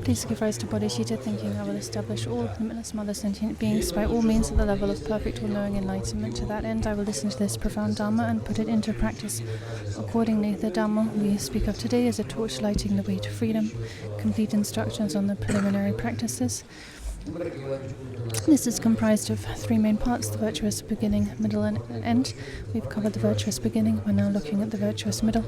Please give rise to bodhicitta thinking. I will establish all limitless mother sentient beings by all means at the level of perfect all-knowing enlightenment. To that end, I will listen to this profound Dharma and put it into practice. Accordingly, the Dharma we speak of today is a torch lighting the way to freedom, complete instructions on the preliminary practices. This is comprised of three main parts: the virtuous beginning, middle, and end. We've covered the virtuous beginning. We're now looking at the virtuous middle,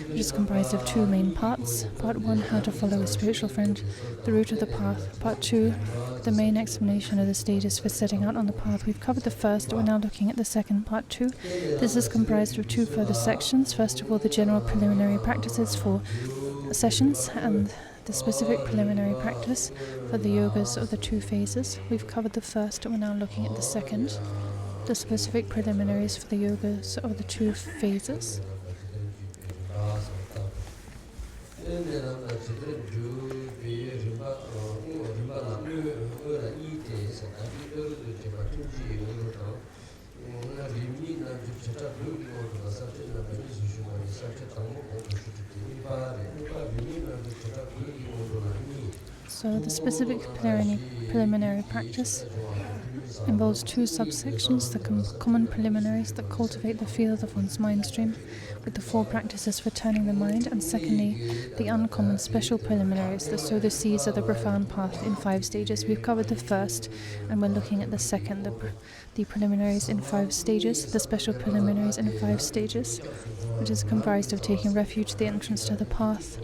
which is comprised of two main parts. Part 1, how to follow a spiritual friend, the route of the path. Part 2, the main explanation of the stages for setting out on the path. We've covered the first, we're now looking at the second, part 2. This is comprised of two further sections. First of all, the general preliminary practices for sessions and the specific preliminary practice for the yogas of the two phases. We've covered the first, and we're now looking at the second, the specific preliminaries for the yogas of the two phases. So the specific preliminary practice involves two subsections: the common preliminaries that cultivate the field of one's mind stream with the 4 practices for turning the mind, and secondly, the uncommon special preliminaries that sow the seeds of the profound path in 5 stages. We've covered the first, and we're looking at the second, the preliminaries in 5 stages, the special preliminaries in 5 stages, which is comprised of taking refuge at the entrance to the path,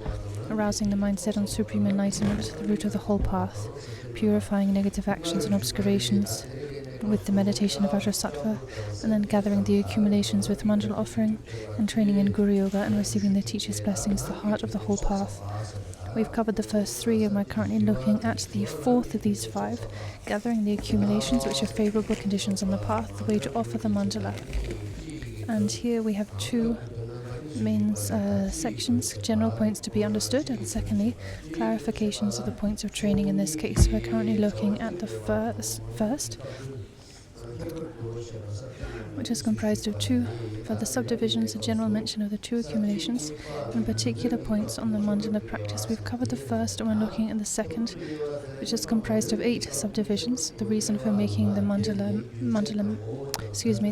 arousing the mindset on supreme enlightenment, the root of the whole path, purifying negative actions and obscurations with the meditation of Vajrasattva, and then gathering the accumulations with mandala offering, and training in Guru Yoga and receiving the teacher's blessings, the heart of the whole path. We've covered the first 3, and we're currently looking at the 4th of these 5, gathering the accumulations which are favorable conditions on the path, the way to offer the mandala. And here we have 2 main sections: general points to be understood, and secondly, clarifications of the points of training. In this case, we're currently looking at the first, which is comprised of 2 further subdivisions: a general mention of the 2 accumulations and particular points on the mandala practice. We've covered the first, and we're looking at the second, which is comprised of 8 subdivisions: the reason for making the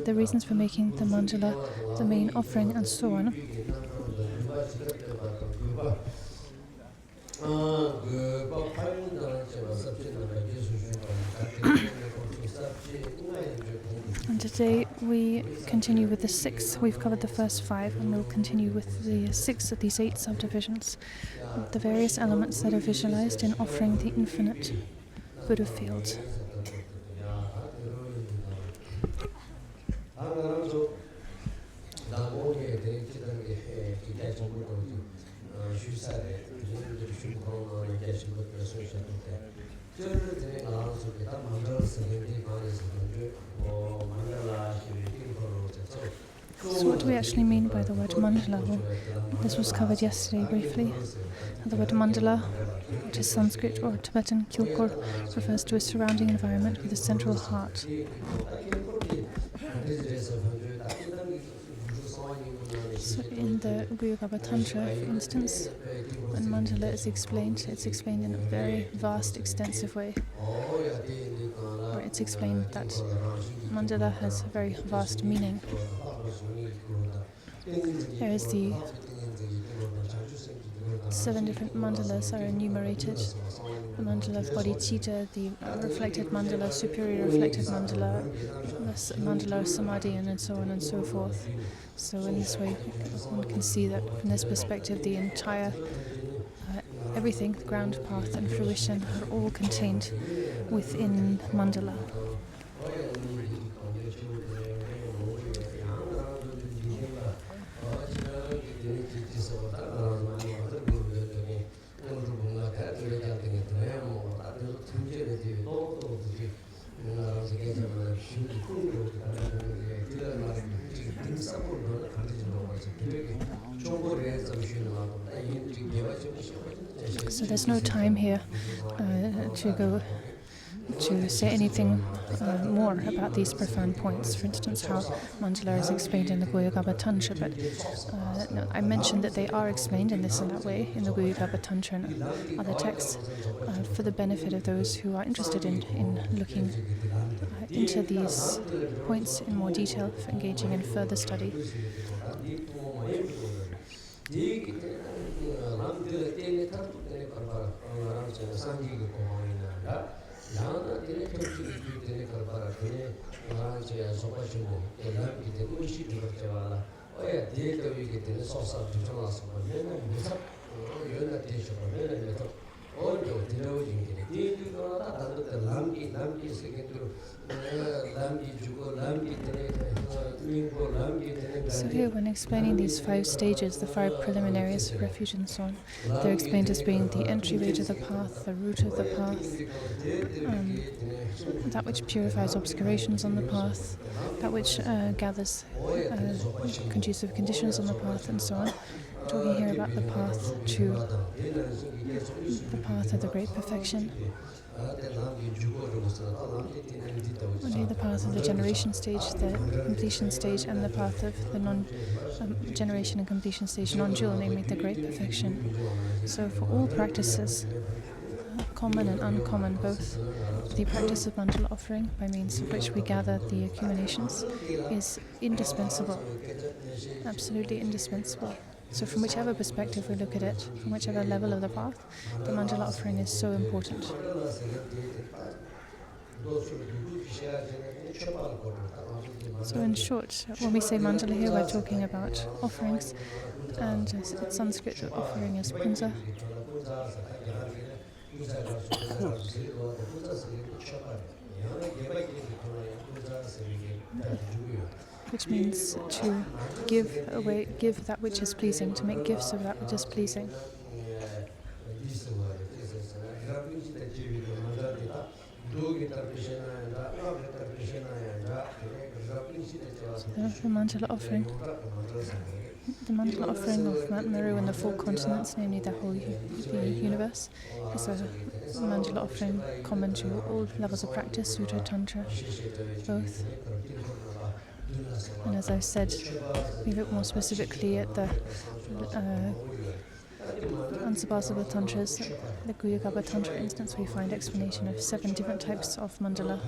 the reasons for making the mandala, the main offering, and so on. And today we continue with the 6th. We've covered the first 5, and we'll continue with the 6th of these 8 subdivisions, the various elements that are visualized in offering the infinite Buddha field. So what do we actually mean by the word mandala? Well, this was covered yesterday briefly. The word mandala, which is Sanskrit or Tibetan kilkor, refers to a surrounding environment with a central heart. So in the Guyogaba Tantra, for instance, when mandala is explained, it's explained in a very vast, extensive way. Where it's explained that mandala has a very vast meaning. There is the 7 different mandalas are enumerated: the mandala of bodhicitta, the reflected mandala, superior reflected mandala, the mandala of samadhi, and so on and so forth. So in this way, one can see that from this perspective, the entire everything, ground, path, and fruition are all contained within mandala. So there's no time here to say anything more about these profound points. For instance, how mandala is explained in the Guhyagarbha Tantra, but no, I mentioned that they are explained in this and that way in the Guhyagarbha Tantra and other texts for the benefit of those who are interested in looking into these points in more detail, for engaging in further study. So here, when explaining these 5 stages, the 5 preliminaries, refuge and so on, they're explained as being the entryway to the path, the root of the path, that which purifies obscurations on the path, that which gathers conducive conditions on the path, and so on. We're talking here about the path of the great perfection. Only the path of the generation stage, the completion stage, and the path of the non-generation and completion stage, non-dual, namely the great perfection. So for all practices, common and uncommon both, the practice of mandala offering, by means of which we gather the accumulations, is indispensable, absolutely indispensable. So from whichever perspective we look at it, from whichever level of the path, the mandala offering is so important. So in short, when we say mandala here, we're talking about offerings, and in Sanskrit the offering is punza. Which means to give that which is pleasing, to make gifts of that which is pleasing. So the mandala offering of Mount Meru and the 4 continents, namely the whole universe, is a mandala offering common to all levels of practice, Sutra, Tantra, both. And as I've said, we look more specifically at the Unsubhasava Tantras, the Guhyagarbha Tantra instance, we find explanation of 7 different types of mandala.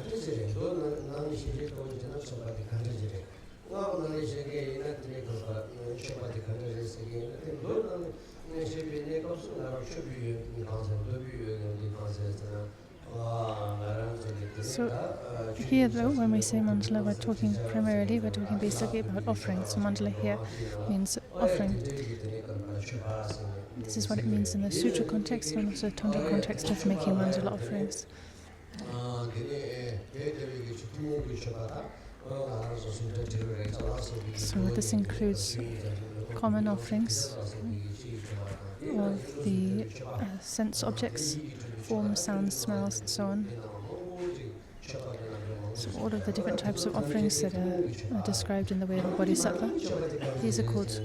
So here though, when we say mandala, we're talking basically about offering. So mandala here means offering. This is what it means in the sutra context and also tantra context of making mandala offerings. So this includes common offerings of the sense objects, forms, sounds, smells, and so on. So all of the different types of offerings that are described in the way of a bodhisattva, these are called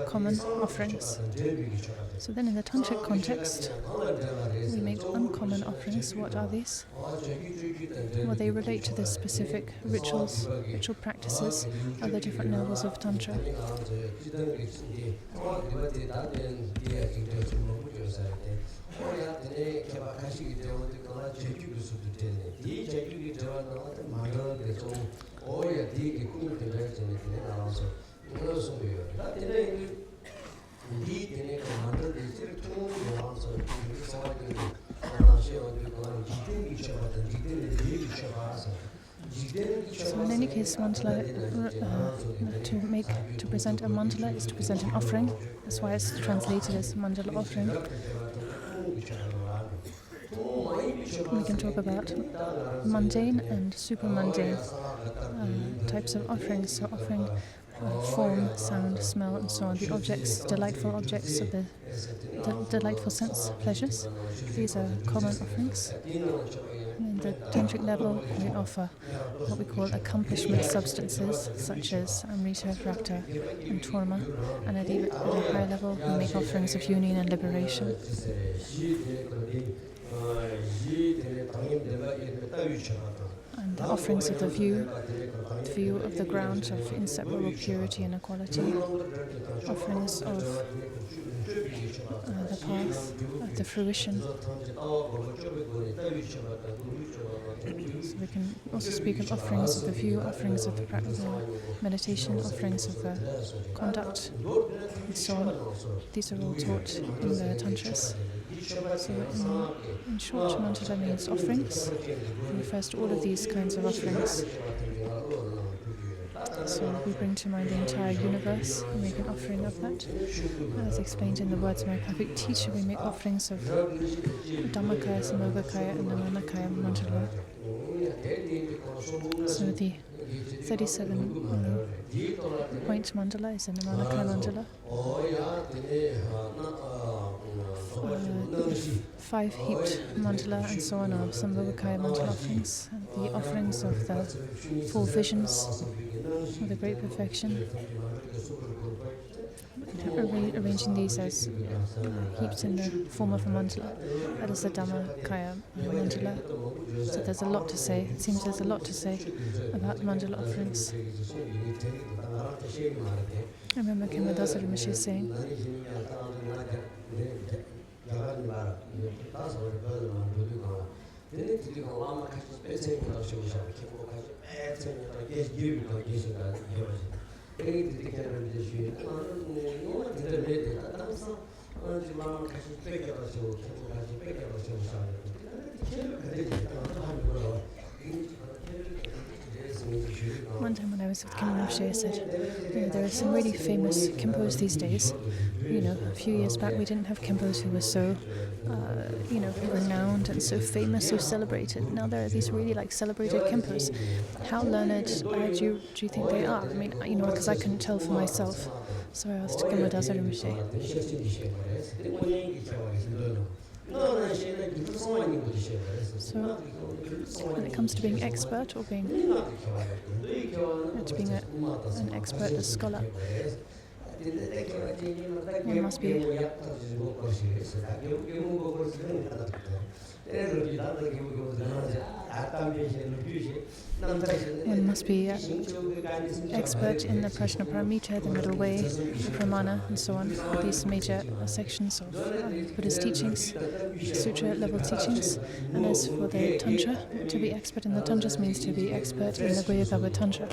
common offerings. So then in the tantric context, we make uncommon offerings. What are these? Well, they relate to the specific ritual practices of the different levels of tantra. So in any case, mandala, to present a mandala is to present an offering. That's why it's translated as mandala offering. We can talk about mundane and super mundane types of offerings. So offering form, sound, smell, and so on. The objects, delightful objects of the delightful sense pleasures. These are common offerings. In the tantric level, we offer what we call accomplishment substances, such as amrita, rakta, and torma. And at a higher level, we make offerings of union and liberation. the offerings of the view of the ground of inseparable purity and equality, offerings of the path of the fruition. So we can also speak of offerings of the view, offerings of the meditation, offerings of the conduct, and so on. These are all taught in the tantras. So in short, mandala means offerings. It refers to all of these kinds of offerings. So we bring to mind the entire universe and make an offering of that. As explained in the words of my perfect teacher, we make offerings of Dhammakaya, Samogakaya and Namanakaya mandala. So the 37-point mandala is a Namanakaya mandala. 5 heaped mandala and so on are Samogakaya mandala offerings. And the offerings of the 4 visions of the great perfection. Arranging these as heaps in the form of a mandala. That is the Dhammakaya mandala. So there's a lot to say. It seems there's a lot to say about mandala offerings. I remember Kemadasa Rinpoche saying, one time when I was with Rinpoche, I said, there are some really famous Khenpos these days. A few years back we didn't have Khenpos who were so, renowned and so famous, so celebrated. Now there are these really celebrated Khenpos. How learned do you think they are? I mean, because I couldn't tell for myself. So I asked Kemadasa Rinpoche. So, when it comes to being expert or being an expert, a scholar, one must be expert in the Prajnaparamita, the middle way, the Pramana, and so on. These major sections of Buddhist teachings, sutra level teachings. And as for the Tantra, to be expert in the Tantras means to be expert in the Guhyagarbha Tantra.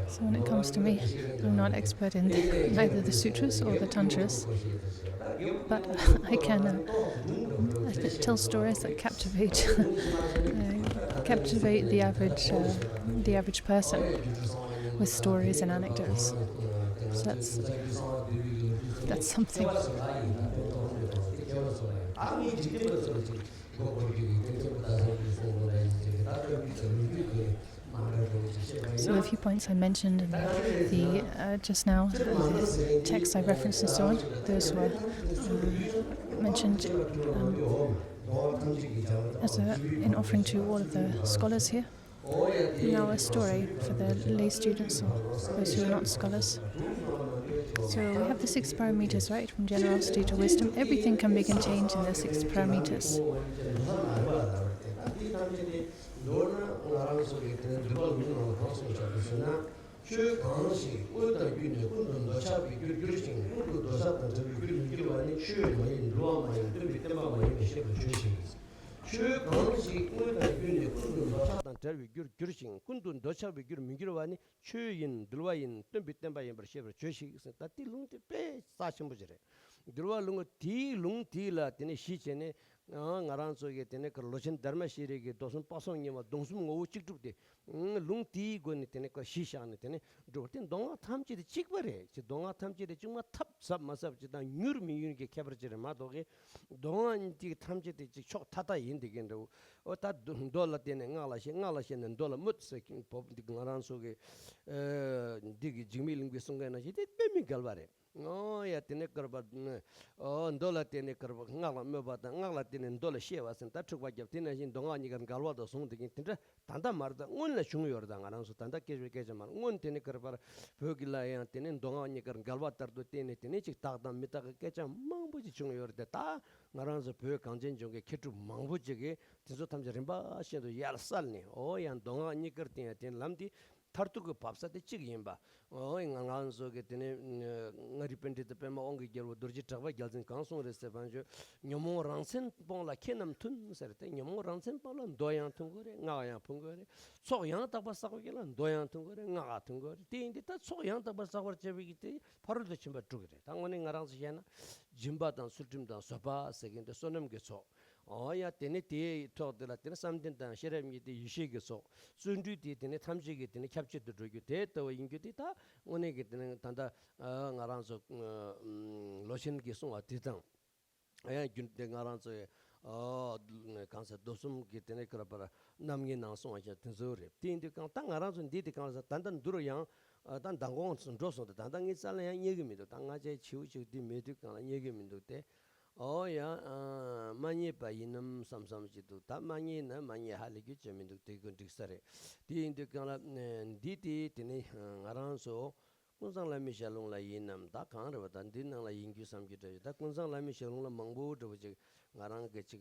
So when it comes to me, I'm not expert in either the sutras or the tantras, but I can tell stories that captivate the average person with stories and anecdotes. So that's something. So a few points I mentioned in the just now, the text I referenced and so on, those were mentioned as in offering to all of the scholars here. Now a story for the lay students or those who are not scholars. So we have the 6 parameters, right? From generosity to wisdom. Everything can be contained in the 6 parameters. ngaran so ge tene ko lochen dharma shire ge dosun pasong nyama dongsum ngo chik tup de lung ti go ne tene ko shisha ne tene dorten donga thamchi de chik bare chi donga thamchi de chuma thap sab masab chi da nyur mi yun ge khabar jere ma do ge donga ti thamchi de chik chok thata yin de gen do o ta dola tene ngala she nen dola mut se king pop de ngaran so ge dig jingmi ling ge song ga na chi de pemi gal bare Oh ya tene karba oh ndola tene karba ngala me bata ngala tene ndola shewa sen ta chukwa gyap tene jin donga ni gan galwa do song de tene tanda marda ngun la chung yor da ngaran so tanda ke mar ngun tene karba phogila ya tene donga ni gan galwa tar do tene chik ta da mi ta ke cha mangbu ji chung yor de ta ngaran so phö kangjen jong ke ketu mangbu ji ge tiso tamja rimba she do yal sal ni oh ya donga ni kar tene lamdi tartuk papsa de chig yimba o ngangan so ge tene repente de pema ongi gero durji tagba gyalzin kansong reste banjo nyomo rangsen bon la kenam tun serte nyomo rangsen pala doyan tungore ngaya pungore soyan tagba sago gelan doyan tungore ngaga tungore tindi ta soyan tagba sago chebi gite paru de chimba tugre tangone ngarang siyana jimba dan sultim dan soba segende sonem ge so ya tene te to de la tene samden dan sherem gi de yishe ge so sundu de tene tamje ge tene capture de droge de to ingge de ta one ge tene tanda ngaran so lotion ge so atidang aya gun de ngaran so kansa dosum ge tene kra para namge na so aja tenzore tin de kan tang ngaran so de kan tandan duro yang dan dangong so so de dan ngi sal yang yege mi do tang ga je chiu chiu di me de kan yege mi do te ya manye pa yinam samsam jidu ta manye na manye haligi chemindu te gun diksare di indi kala di tini ngaran so kunsang la mi shalong la yinam ta kan ra tan din nang la yingyu sam gi de ta kunsang la mi shalong la mangbo de je ngarang ge chi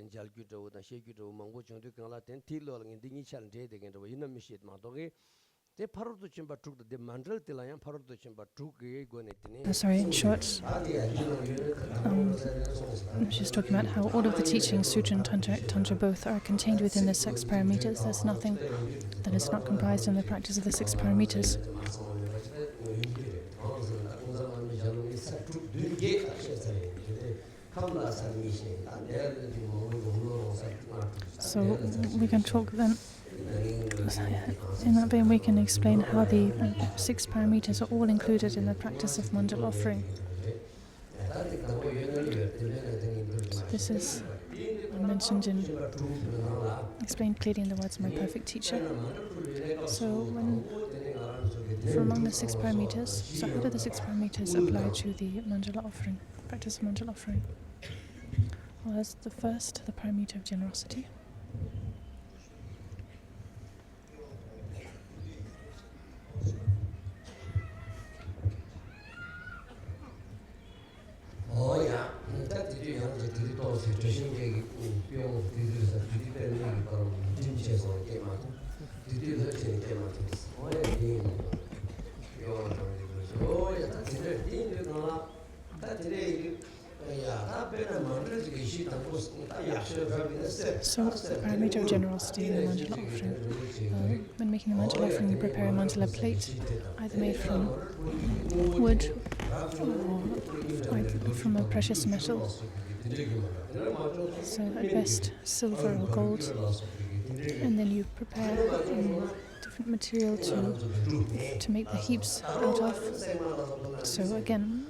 jal gyu de da she gyu de mangbo chung de kala ten ti lo ngi dingi chal de de gen de yinam mi shit ma do ge te parudu chimba truk de mandral tilayam parudu chimba truk ge gone tini Sorry, in short, she's talking about how all of the teachings, Sutra and Tantra both, are contained within the 6 parameters. There's nothing that is not comprised in the practice of the 6 parameters. So we can talk then. In that vein, we can explain how the 6 parameters are all included in the practice of mandal offering. So this is mentioned explained clearly in the words of my perfect teacher. So from among the 6 parameters, so how do the 6 parameters apply to the mandala offering, practice of mandala offering? Well, that's the first, the parameter of generosity. So, the parameter of generosity in the mandala offering. When making the mandala offering, you prepare a mandala plate, either made from wood or from a precious metal. So, at best, silver or gold. And then you prepare different material to make the heaps out of. So again,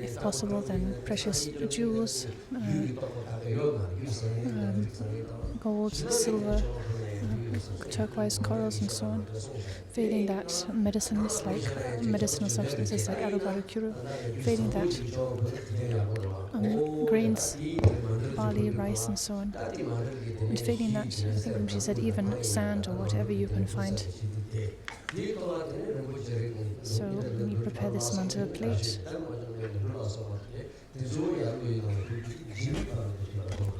if possible, then precious jewels, gold, silver, turquoise corals and so on. Failing that, medicines like medicinal substances like arubarukuru. Failing that, grains, barley, rice and so on. And failing that, I think she said even sand or whatever you can find. So when you prepare this mandala plate,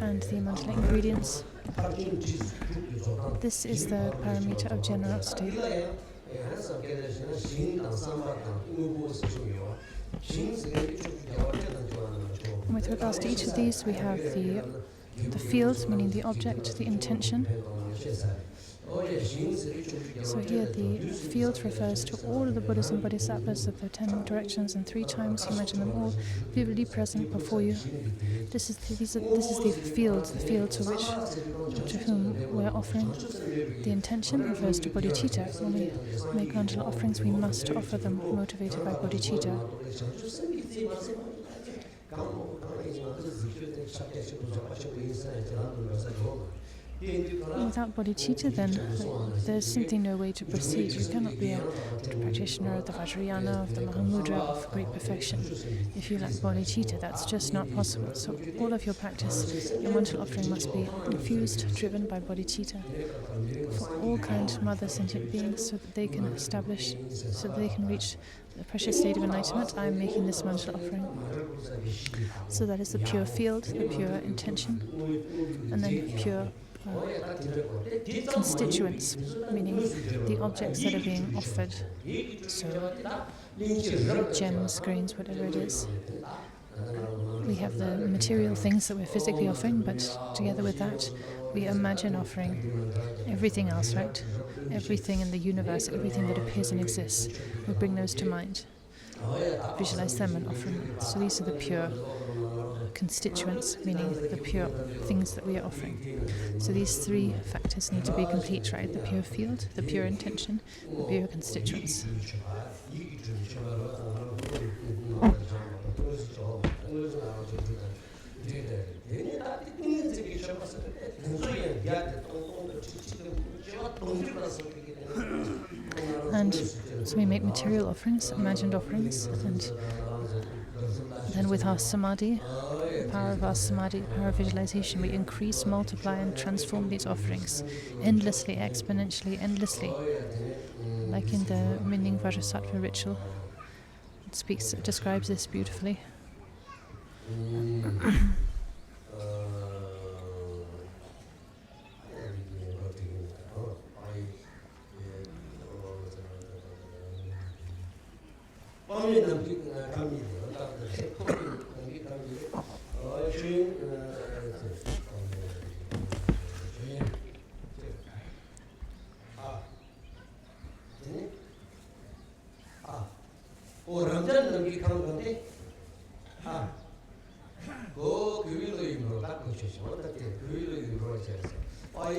and the mandala ingredients, this is the parameter of generosity. With regards to each of these, we have the field, meaning the object, the intention. So here the field refers to all of the Buddhas and Bodhisattvas of the 10 directions, and 3 times you imagine them all vividly present before you. This is the field to whom we are offering. The intention refers to bodhicitta. When we make mandala offerings, we must offer them motivated by bodhicitta. Without bodhicitta, then there's simply no way to proceed. You cannot be a practitioner of the Vajrayana, of the Mahamudra, of great perfection. If you lack bodhicitta, that's just not possible. So all of your practice, your mantra offering must be infused, driven by bodhicitta for all kind of mother sentient beings, so that they can establish, so that they can reach the precious state of enlightenment. I am making this mantra offering. So that is the pure field, the pure intention, and then pure constituents, meaning the objects that are being offered. So gems, grains, whatever it is. We have the material things that we're physically offering, but together with that, we imagine offering everything else, right? Everything in the universe, everything that appears and exists. We bring those to mind, visualize them and offer them. So these are the pure constituents, meaning the pure things that we are offering. So these three factors need to be complete, right? The pure field, the pure intention, the pure constituents. And so we make material offerings, imagined offerings, and then with our samadhi, the power of our samadhi, the power of visualization, we increase, multiply, and transform these offerings endlessly, exponentially, endlessly. Like in the Minning Vajrasattva ritual, it describes this beautifully.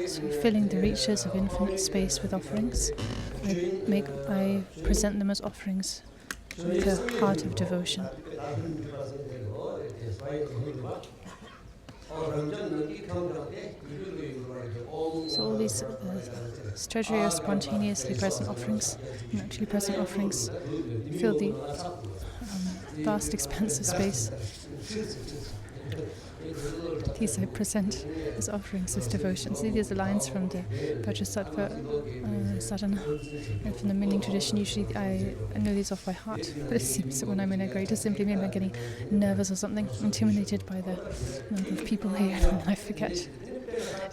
So filling the reaches of infinite space with offerings, I present them as offerings with the heart of devotion. So all these treasury are spontaneously present offerings, naturally present offerings, fill the vast expanse of space. These I present as offerings, as devotion. See, these are lines from the Vajrasattva sadhana. And from the Minning tradition, usually I know these off by heart, but it seems that when I'm in a greater, simply maybe I'm getting nervous or something, intimidated by the number of people here, and I forget.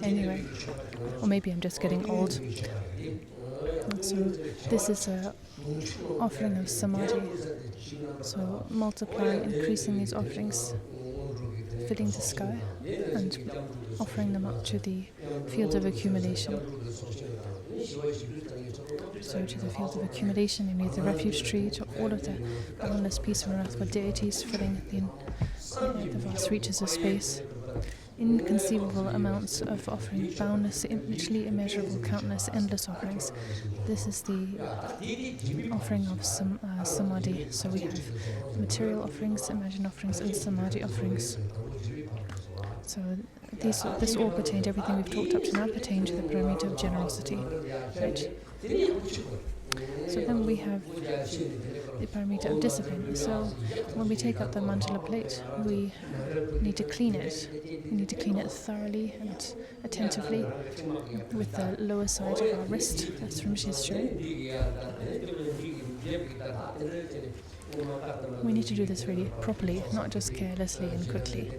Anyway, or maybe I'm just getting old. And so this is an offering of samadhi. So multiplying, increasing these offerings, filling the sky and offering them up to the field of accumulation. So to the field of accumulation, you need the refuge tree, to all of the boundless, peaceful and wrathful deities filling the vast reaches of space. Inconceivable amounts of offering, boundless, literally immeasurable, countless, endless offerings. This is the offering of samadhi. So we have material offerings, imagined offerings, and samadhi offerings. So this all pertain to everything we've talked up to now, pertain to the paramita of generosity, right? So then we have the paramita of discipline. So when we take up the mandala plate, we need to clean it. We need to clean it thoroughly and attentively with the lower side of our wrist. That's from Shishri. We need to do this really properly, not just carelessly and quickly.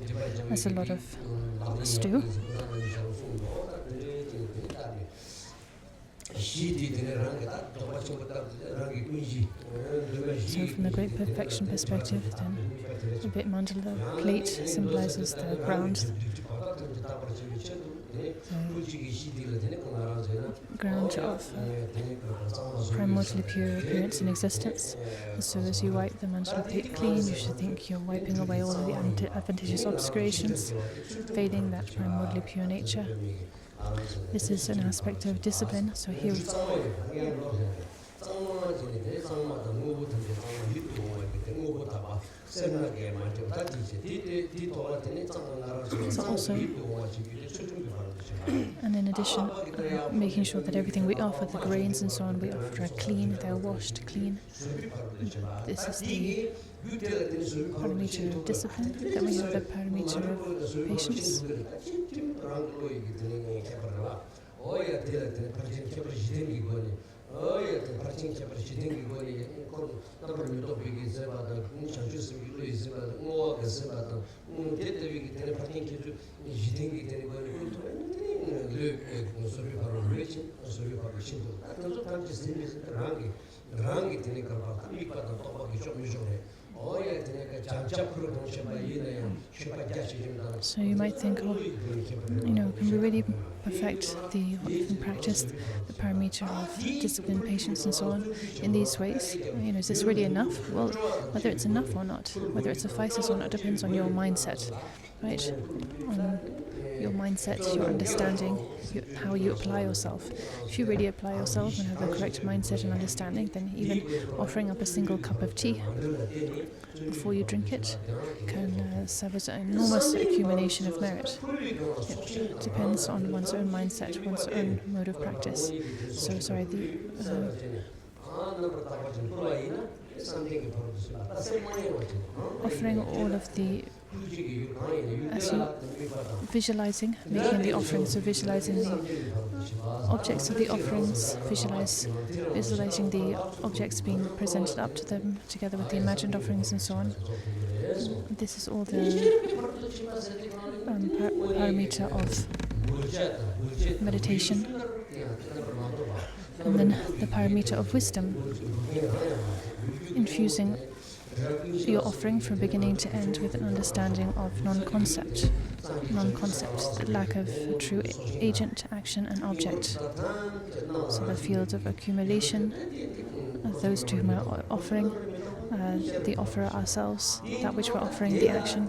That's a lot of stew. So from the great perfection perspective, then the bit mandala plate symbolizes the ground. Ground of primordially pure appearance and existence. So as you wipe the mandala plate clean, you should think you're wiping away all of the adventitious obscurations, fading that primordially pure nature. This is an aspect of discipline. So here So also, and in addition, making sure that everything we offer, the grains and so on, we offer are clean, they're washed clean. This is the parameter of discipline. Then we have the parameter of patience. So you might think, oh, can we really perfect and practice the parameter of discipline, patience, and so on in these ways? Is this really enough? Well, whether it's enough or not, whether it suffices or not, depends on your mindset, right? On your mindset, your understanding, how you apply yourself. If you really apply yourself and have the correct mindset and understanding, then even offering up a single cup of tea before you drink it can serve as an enormous accumulation of merit. It depends on one's own mindset, one's own mode of practice. So, offering all of the, as you visualizing, making the offerings, so visualizing the objects of the offerings, visualizing the objects being presented up to them, together with the imagined offerings and so on. This is all the parameter of meditation. And then the parameter of wisdom, infusing your offering from beginning to end with an understanding of non-concept, the lack of a true agent, action and object. So the field of accumulation, those to whom are offering, the offerer ourselves, that which we're offering, the action.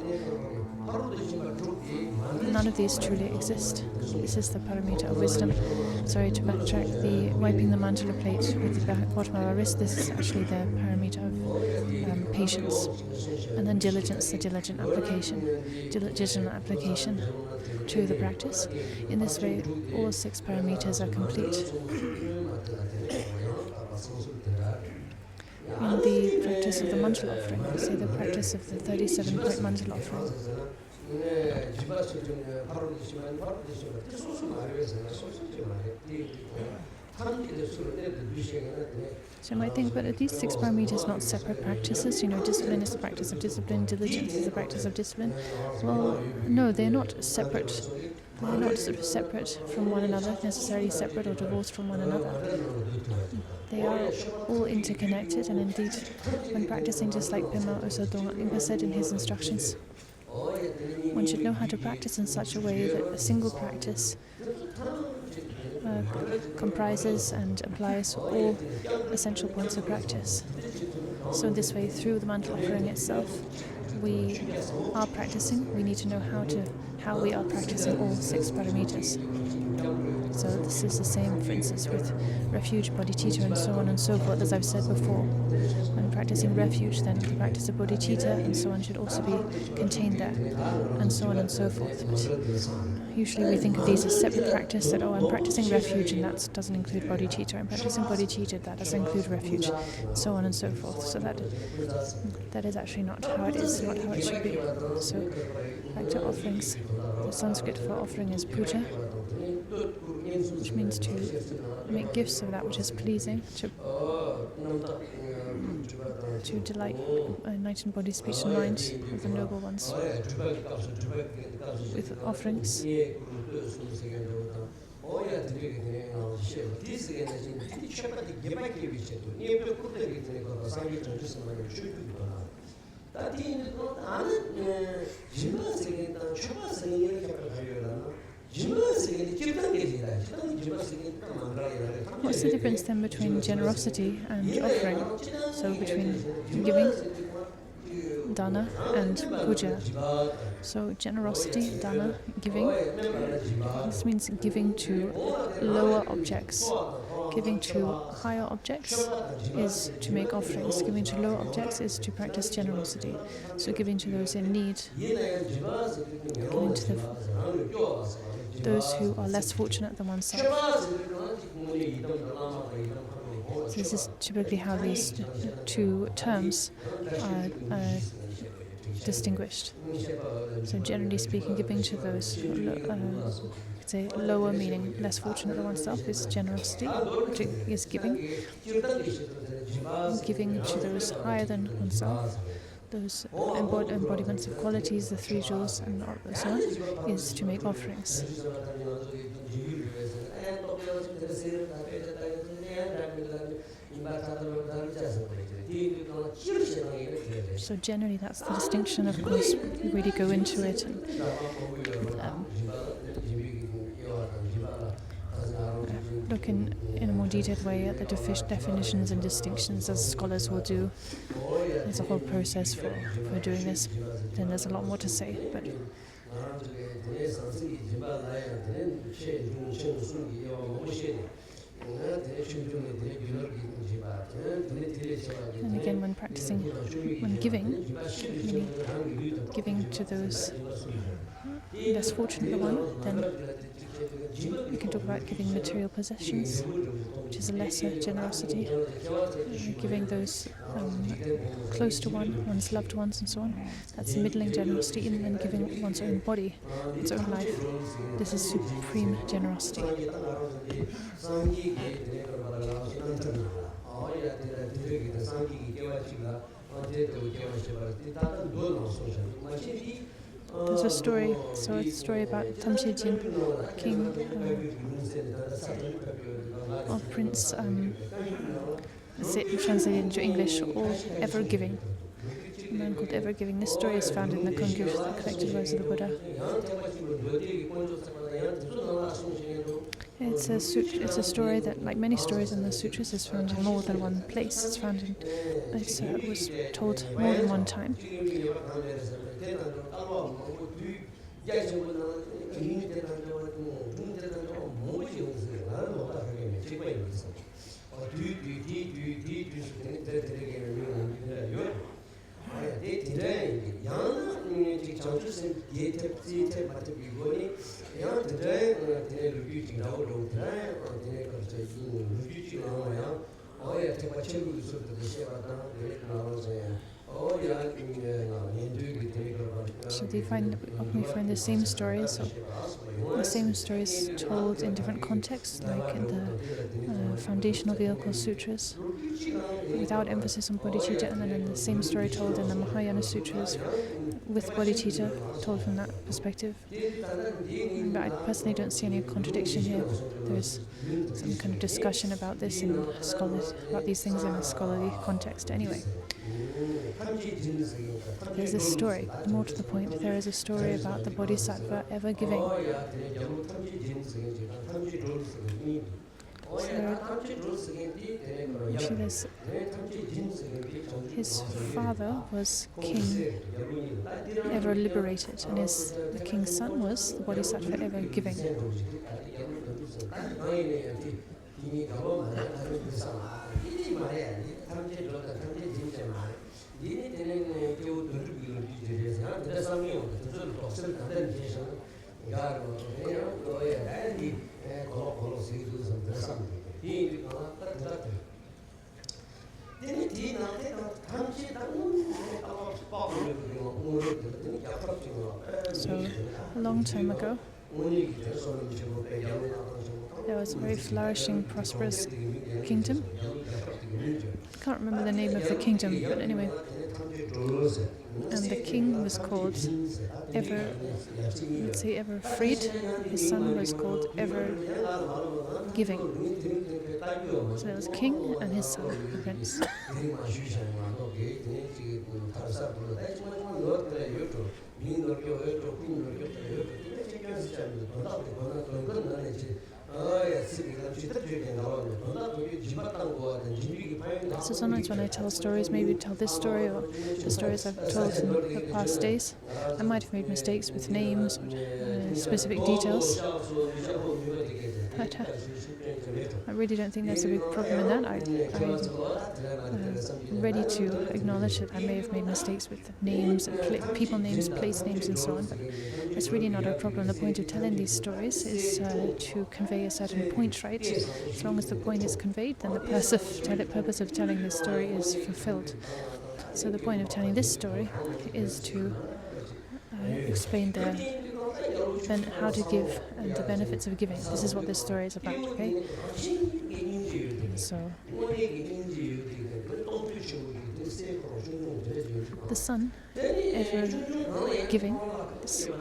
None of these truly exist. This is the parameter of wisdom. Sorry to backtrack, the wiping the mandala plate with the bottom of our wrist, this is actually the parameter of patience. And then diligence, the diligent application to the practice. In this way, all 6 parameters are complete. In the practice of the mandala offering, say the practice of the 37-point mandala offering, so you might think, but are these 6 parameters not separate practices? Discipline is the practice of discipline, diligence is the practice of discipline. Well, no, they're not separate. They're not sort of separate from one another, necessarily separate or divorced from one another. They are all interconnected, and indeed, when practicing, just like Pema Osodong said in his instructions, one should know how to practice in such a way that a single practice comprises and applies all essential points of practice. So in this way, through the mandala offering itself, we are practicing. We need to know how we are practicing all 6 parameters. So this is the same, for instance, with refuge, bodhicitta, and so on and so forth, as I've said before. When practicing refuge, then the practice of bodhicitta and so on should also be contained there, and so on and so forth. But usually we think of these as separate practice, that, I'm practicing refuge and that doesn't include bodhicitta, I'm practicing bodhicitta, that doesn't include refuge, so on and so forth. So that is actually not how it is, not how it should be. So back to offerings. The Sanskrit for offering is puja, which means to make gifts of that which is pleasing, to delight, enlighten body, speech and mind of the noble ones with offerings. What's the difference then between generosity and offering? So between giving, dana, and puja. So generosity, dana, giving. This means giving to lower objects, Giving to higher objects is to make offerings. Giving to lower objects is to practice generosity. So giving to those in need, giving to those who are less fortunate than oneself. So this is typically how these two terms are distinguished. So generally speaking, giving to those say lower, meaning less fortunate than oneself, is generosity, which is giving. Giving to those higher than oneself, those embodiments of qualities, the three jewels and so on, is to make offerings. So generally that's the distinction. Of course, we really go into it and look in a more detailed way at the definitions and distinctions, as scholars will do. There's a whole process for doing this. Then there's a lot more to say, but and again, when practicing, when giving, meaning giving to those less fortunate than one, then we can talk about giving material possessions, which is a lesser generosity. Giving those close to one's loved ones and so on, that's middling generosity. Even then giving one's own body, one's own life, this is supreme generosity. There's a story, it's a story about Tamshijin, king or prince, translated into English, or ever giving. A man called Ever Giving. This story is found in the Kongyur, the collected words of the Buddha. It's a story that, like many stories in the sutras, is found in more than one place. It was told more than one time. So we find the same stories, told in different contexts, like in the foundational vehicle sutras, without emphasis on bodhicitta, and then in the same story told in the Mahayana sutras with bodhicitta told from that perspective. But I personally don't see any contradiction here. There's some kind of discussion about this in about these things in a scholarly context anyway. There's this story, more to the point, there is a story about the Bodhisattva ever giving. His father was king, ever liberated, and the king's son was the Bodhisattva ever giving. So, a long time ago, there was a very flourishing, prosperous kingdom. I can't remember the name of the kingdom, but anyway. And the king was called Ever Freed. His son was called Ever Giving. So there was a king and his son, the prince. So sometimes when I tell stories, maybe tell this story or the stories I've told in the past days, I might have made mistakes with names or specific details. But I really don't think there's a big problem in that. I'm ready to acknowledge that I may have made mistakes with names and people names, place names and so on, but it's really not a problem. The point of telling these stories is to convey a certain point, right? As long as the point is conveyed, then the purpose of telling this story is fulfilled. So the point of telling this story is to explain how to give and the benefits of giving. This is what this story is about, okay? So the son, ever giving,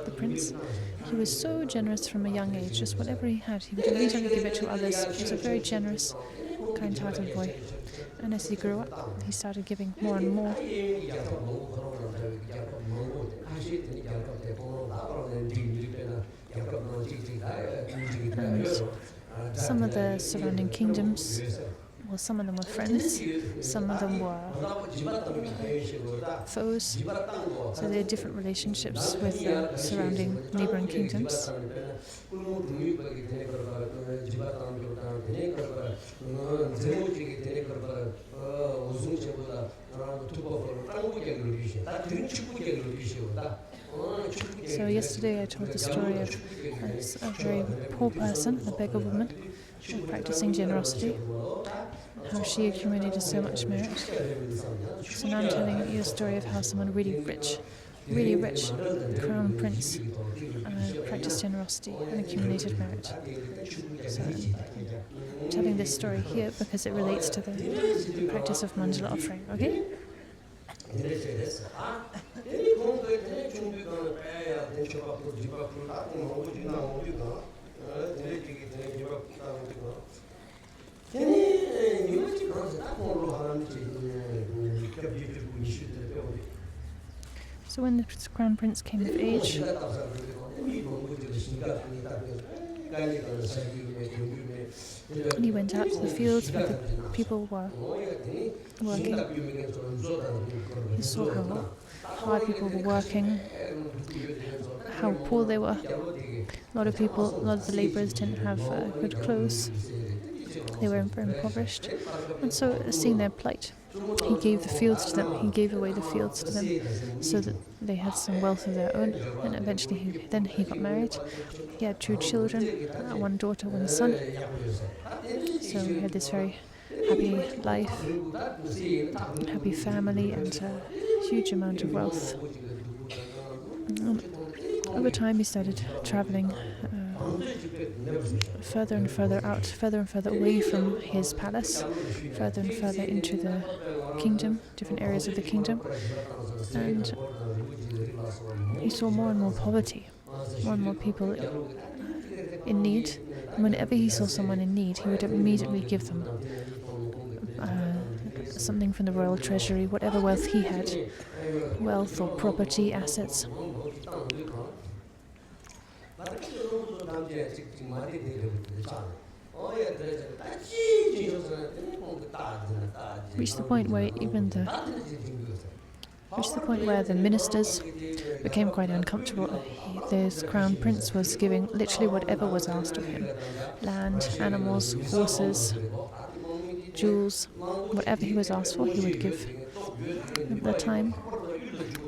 the prince, he was so generous from a young age. Just whatever he had, he would immediately give it to others. He was a very generous, kind-hearted boy. And as he grew up, he started giving more and more. And some of the surrounding kingdoms, well, some of them were friends, some of them were foes, so they had different relationships with the surrounding neighboring kingdoms. So yesterday I told the story of a very poor person, a beggar woman, practicing generosity, how she accumulated so much merit. So now I'm telling you a story of how someone really rich, crown prince, practiced generosity and accumulated merit. So I'm telling this story here because it relates to the practice of mandala offering, okay? So when the crown prince came of age, and he went out to the fields where the people were working. He saw how hard people were working, how poor they were. A lot of the laborers didn't have good clothes. They were very impoverished. And so, seeing their plight, he gave the fields to them. He gave away the fields to them so that they had some wealth of their own. And eventually, he got married. He had 2 children, one daughter, one son. So he had this very happy life, happy family, and a huge amount of wealth. Over time, he started traveling further and further out, further and further away from his palace, further and further into the kingdom, different areas of the kingdom. And he saw more and more poverty, more and more people in need. And whenever he saw someone in need, he would immediately give them something from the royal treasury, whatever wealth he had, wealth or property, assets. Reached the point where the ministers became quite uncomfortable. This crown prince was giving literally whatever was asked of him: land, animals, horses, jewels, whatever he was asked for, he would give. At the time,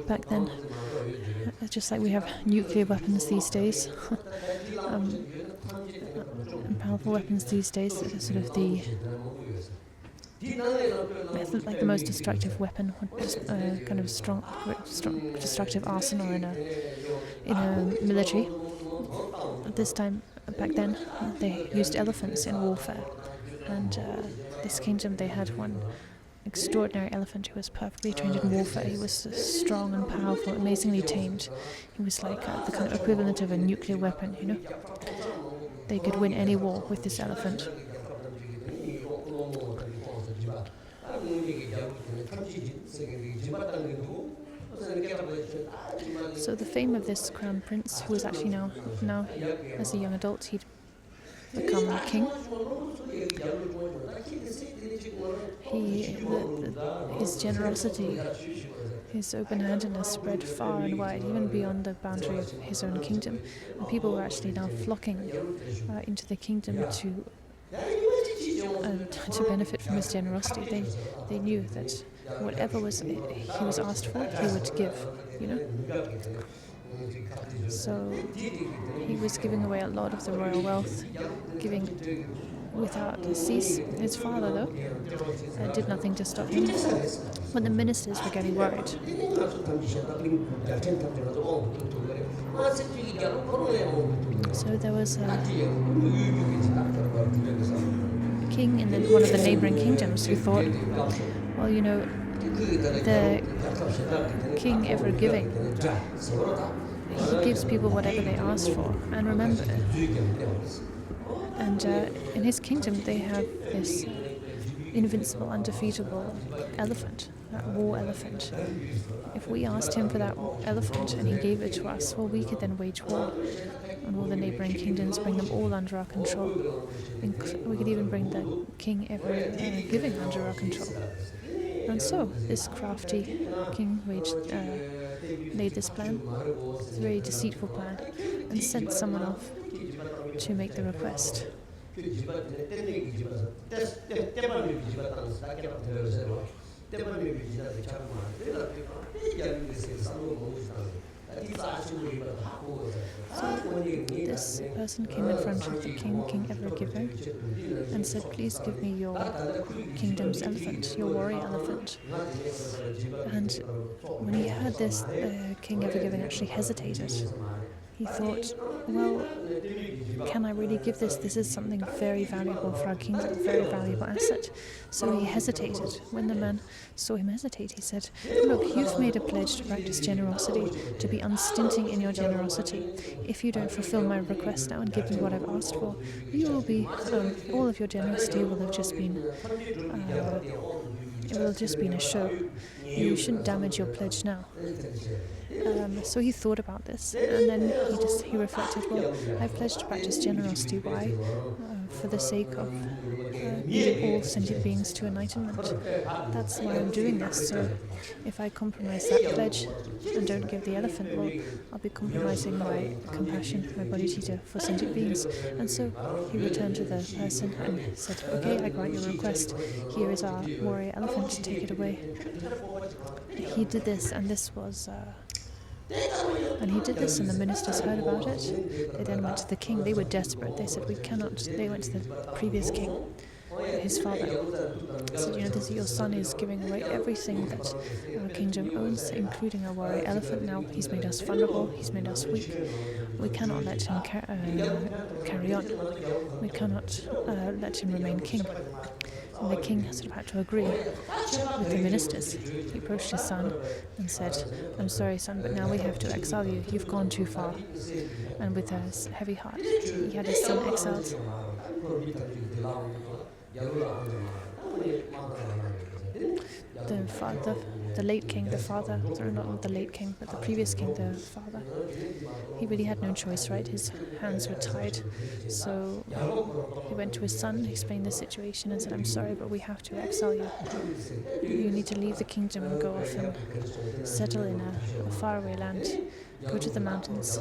back then, just like we have nuclear weapons these days, and powerful weapons these days, sort of like the most destructive weapon, kind of strong destructive arsenal in a military. At this time, back then, they used elephants in warfare, and this kingdom, they had one extraordinary elephant who was perfectly trained in warfare. He was strong and powerful, amazingly tamed. He was like the kind of equivalent of a nuclear weapon, you know. They could win any war with this elephant. So the fame of this crown prince, who was actually now as a young adult, become king. His generosity, his open-handedness spread far and wide, even beyond the boundary of his own kingdom. And people were actually now flocking into the kingdom to benefit from his generosity. They knew that whatever he was asked for, he would give, you know. So he was giving away a lot of the royal wealth, giving without cease. His father, though, did nothing to stop him. When the ministers were getting worried, so there was a king in one of the neighboring kingdoms who thought, well, you know, the king ever giving, he gives people whatever they ask for. And remember, and in his kingdom they have this invincible, undefeatable elephant, that war elephant. If we asked him for that elephant and he gave it to us, well, we could then wage war on all the neighboring kingdoms, bring them all under our control. We could even bring the king ever giving under our control. And so this crafty king made this plan, this very deceitful plan, and sent someone off to make the request. So this person came in front of the King Evergiven, and said, please give me your kingdom's elephant, your warrior elephant. And when he heard this, King Evergiven actually hesitated. He thought, well, can I really give this? This is something very valuable for our kingdom, a very valuable asset. So he hesitated. When the man saw him hesitate, he said, look, you've made a pledge to practice generosity, to be unstinting in your generosity. If you don't fulfill my request now and give me what I've asked for, you will be, all of your generosity will have just been, it will have just been a show. You shouldn't damage your pledge now. So he thought about this, and then he reflected, well, I've pledged to practice generosity. Why? For the sake of leading all sentient beings to enlightenment. That's why I'm doing this. So if I compromise that pledge and don't give the elephant, well, I'll be compromising my compassion, my bodhicitta for sentient beings. And so he returned to the person and said, okay, I grant your request. Here is our warrior elephant, take it away. He did this, and this was... And he did this, and the ministers heard about it. They then went to the king. They were desperate. They said, we cannot. They went to the previous king, his father. They said, you know, your son is giving away everything that our kingdom owns, including our warrior elephant. Now he's made us vulnerable. He's made us weak. We cannot let him carry on. We cannot let him remain king. And the king sort of had to agree with the ministers. He approached his son and said, I'm sorry, son, but now we have to exile you. You've gone too far. And with a heavy heart, he had his son exiled. The late king, the father, sorry, not the late king, but the previous king, the father, he really had no choice, right? His hands were tied. So he went to his son, explained the situation, and said, I'm sorry, but we have to exile you. You need to leave the kingdom and go off and settle in a faraway land. Go to the mountains.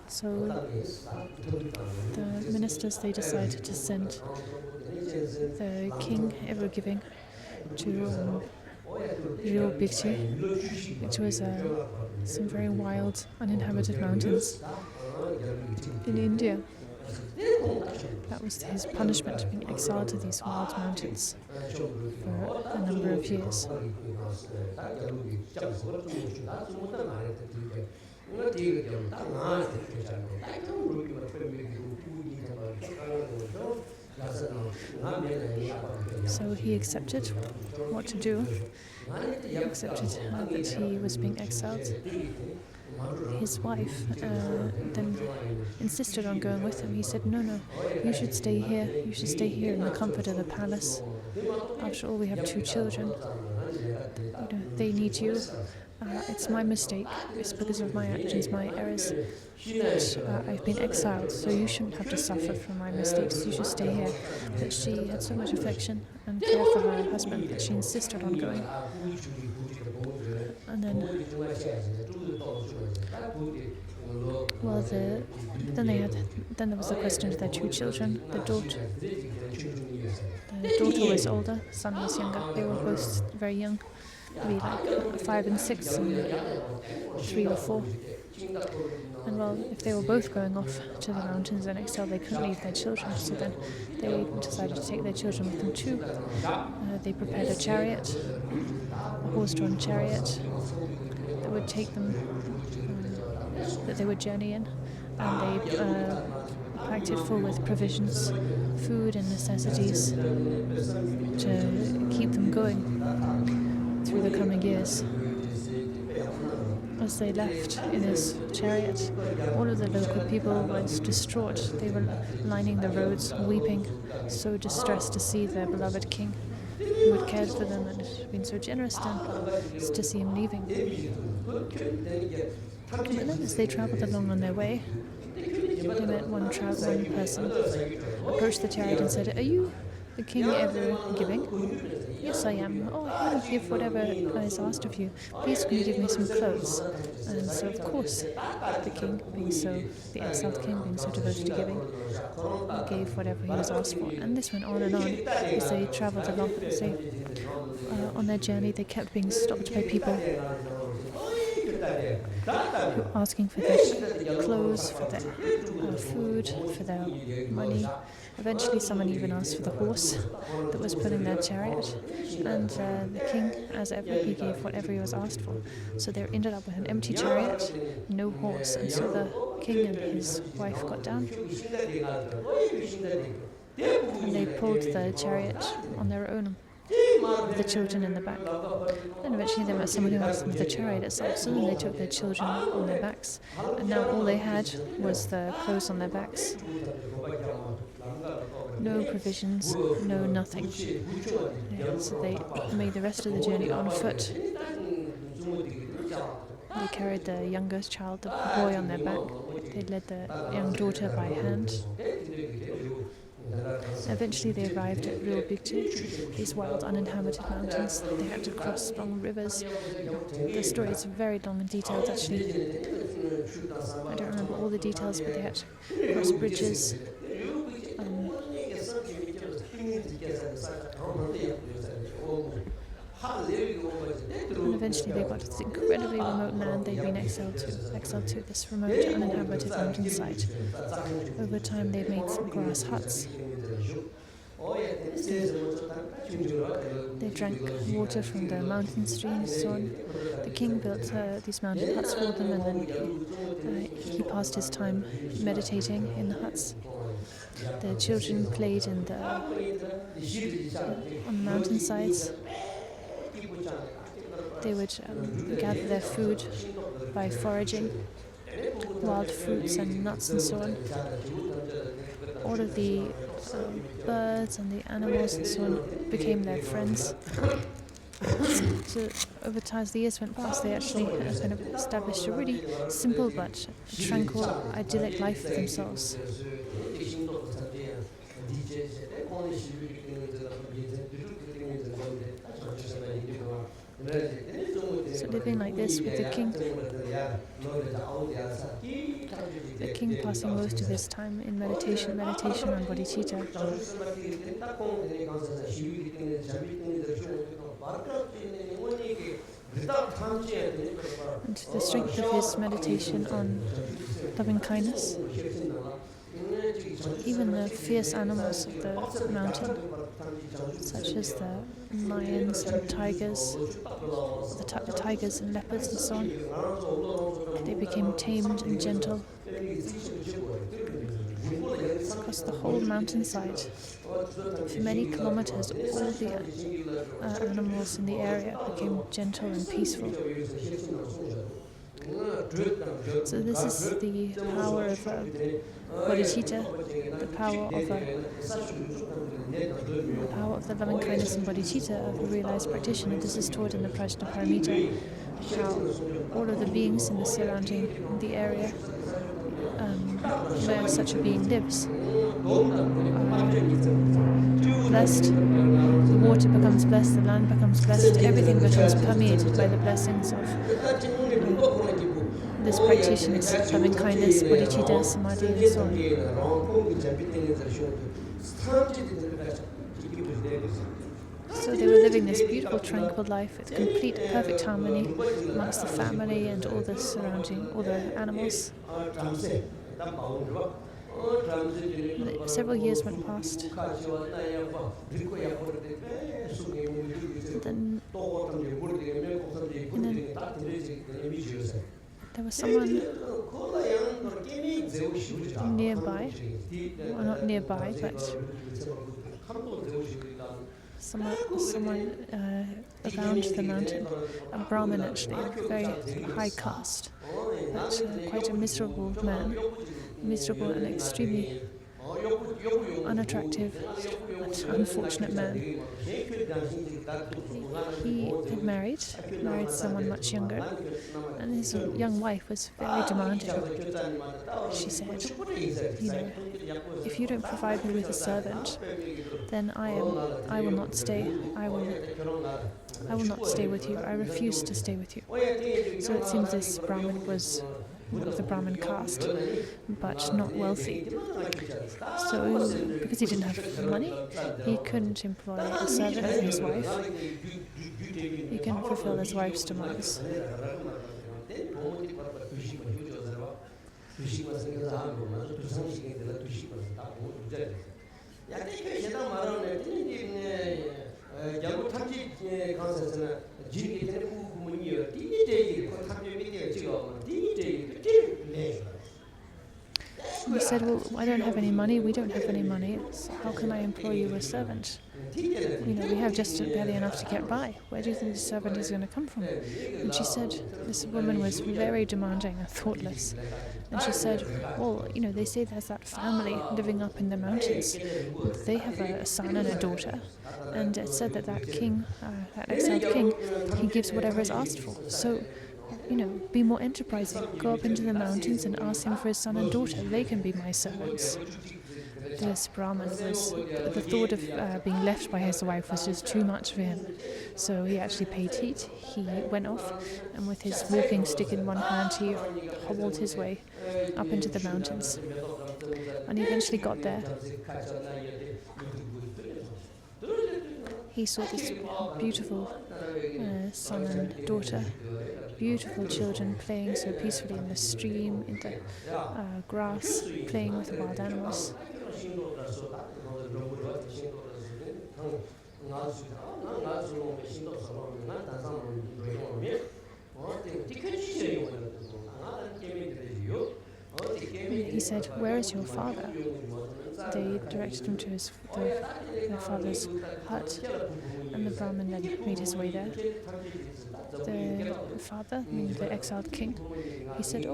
So the ministers, they decided to send the king Evergiving to Rio Bikti, which was some very wild, uninhabited mountains in India. That was his punishment, being exiled to these wild mountains for a number of years. So he accepted what to do. He accepted that he was being exiled. His wife then insisted on going with him. He said, no, you should stay here. You should stay here in the comfort of the palace. After all, we have 2 children. You know, they need you. it's my mistake, it's because of my actions, my errors, that I've been exiled, so you shouldn't have to suffer from my mistakes, you should stay here. But she had so much affection and care for her husband that she insisted on going. And then, well, then there was the question of their two children. The daughter was older, the son was younger. They were both very young, maybe like 5 and 6 and 3 or 4. And well, if they were both going off to the mountains and excel, they couldn't leave their children. So then they decided to take their children with them too. They prepared a chariot, a horse-drawn chariot that would take them, that they would journey in, and they packed it full with provisions, food and necessities to keep them going through the coming years. As they left in his chariot, all of the local people were distraught. They were lining the roads, weeping, so distressed to see their beloved king, who had cared for them and been so generous to them, to see him leaving. But then as they travelled along on their way, they met one person, approached the chariot and said, "Are you the king ever giving?" "Yes, I am." "Oh, I will give whatever is asked of you. Please can you give me some clothes?" And so, of course, the exiled king, being so devoted to giving, gave whatever he was asked for. And this went on and on as they travelled along. On their journey, they kept being stopped by people asking for their clothes, for their food, for their money. Eventually someone even asked for the horse that was pulling their chariot, and the king, as ever, he gave whatever he was asked for. So they ended up with an empty chariot, no horse, and so the king and his wife got down and they pulled the chariot on their own, with the children in the back. Then eventually they met someone who asked them for the chariot itself, so then they took their children on their backs, and now all they had was the clothes on their backs. No provisions, no nothing. So they made the rest of the journey on foot. They carried the youngest child, the boy, on their back. They led the young daughter by hand. Eventually they arrived at Ryobikje, these wild uninhabited mountains. They had to cross long rivers. The story is very long and detailed, actually. I don't remember all the details, but they had to cross bridges. And eventually they got to this incredibly remote land they'd been exiled to this remote uninhabited mountainside. Over time they made some grass huts. They drank water from the mountain streams and so on. The king built these mountain huts for them, and then he passed his time meditating in the huts. The children played on the mountainsides. They would gather their food by foraging, wild fruits and nuts and so on. All of the birds and the animals and so on became their friends. So over time, as the years went past, they actually kind of established a really simple but tranquil, idyllic life for themselves. So living like this with the king passing most of his time in meditation on bodhicitta. And the strength of his meditation on loving kindness, even the fierce animals of the mountain, such as the lions and tigers, the tigers and leopards and so on, they became tamed and gentle. Across the whole mountainside, for many kilometers, all the animals in the area became gentle and peaceful. So this is the power of bodhicitta, the power of the loving kindness and bodhicitta of a realized practitioner. This is taught in the Prajnaparamita, how all of the beings in the surrounding the area where such a being lives are blessed. The water becomes blessed, the land becomes blessed, everything becomes permeated by the blessings of this practitioner's loving kindness, bodhicitta, samadhi, and so on. So they were living this beautiful, tranquil life with complete, perfect harmony amongst the family and all the surrounding, all the animals. Several years went past. Then there was someone nearby, well, not nearby, but someone around the mountain, a Brahmin actually, a very high caste, but quite a miserable man, miserable and extremely unattractive but unfortunate man. He had married someone much younger, and his young wife was very demanding. She said, if you don't provide me with a servant, then I will not stay. I will not stay with you. I refuse to stay with you. So it seems this Brahmin was of the Brahmin caste, but not wealthy. So, because he didn't have money, he couldn't employ a servant for his wife. He couldn't fulfill his wife's demands. He said, well, I don't have any money, we don't have any money, so how can I employ you a servant? We have just barely enough to get by. Where do you think the servant is going to come from? And she said, this woman was very demanding and thoughtless. And she said, well, they say there's that family living up in the mountains. They have a son and a daughter. And it said that king, that exiled king, he gives whatever is asked for. So, be more enterprising. Go up into the mountains and ask him for his son and daughter. They can be my servants. This Brahmin the thought of being left by his wife was just too much for him. So he actually paid heed. He went off, and with his walking stick in one hand, he hobbled his way up into the mountains. And he eventually got there. He saw this beautiful son and daughter, beautiful children playing so peacefully in the stream, in the grass, playing with the wild animals. He said, "Where is your father?" They directed him to their father's hut, and the Brahmin then made his way there. The father, the exiled king, he said,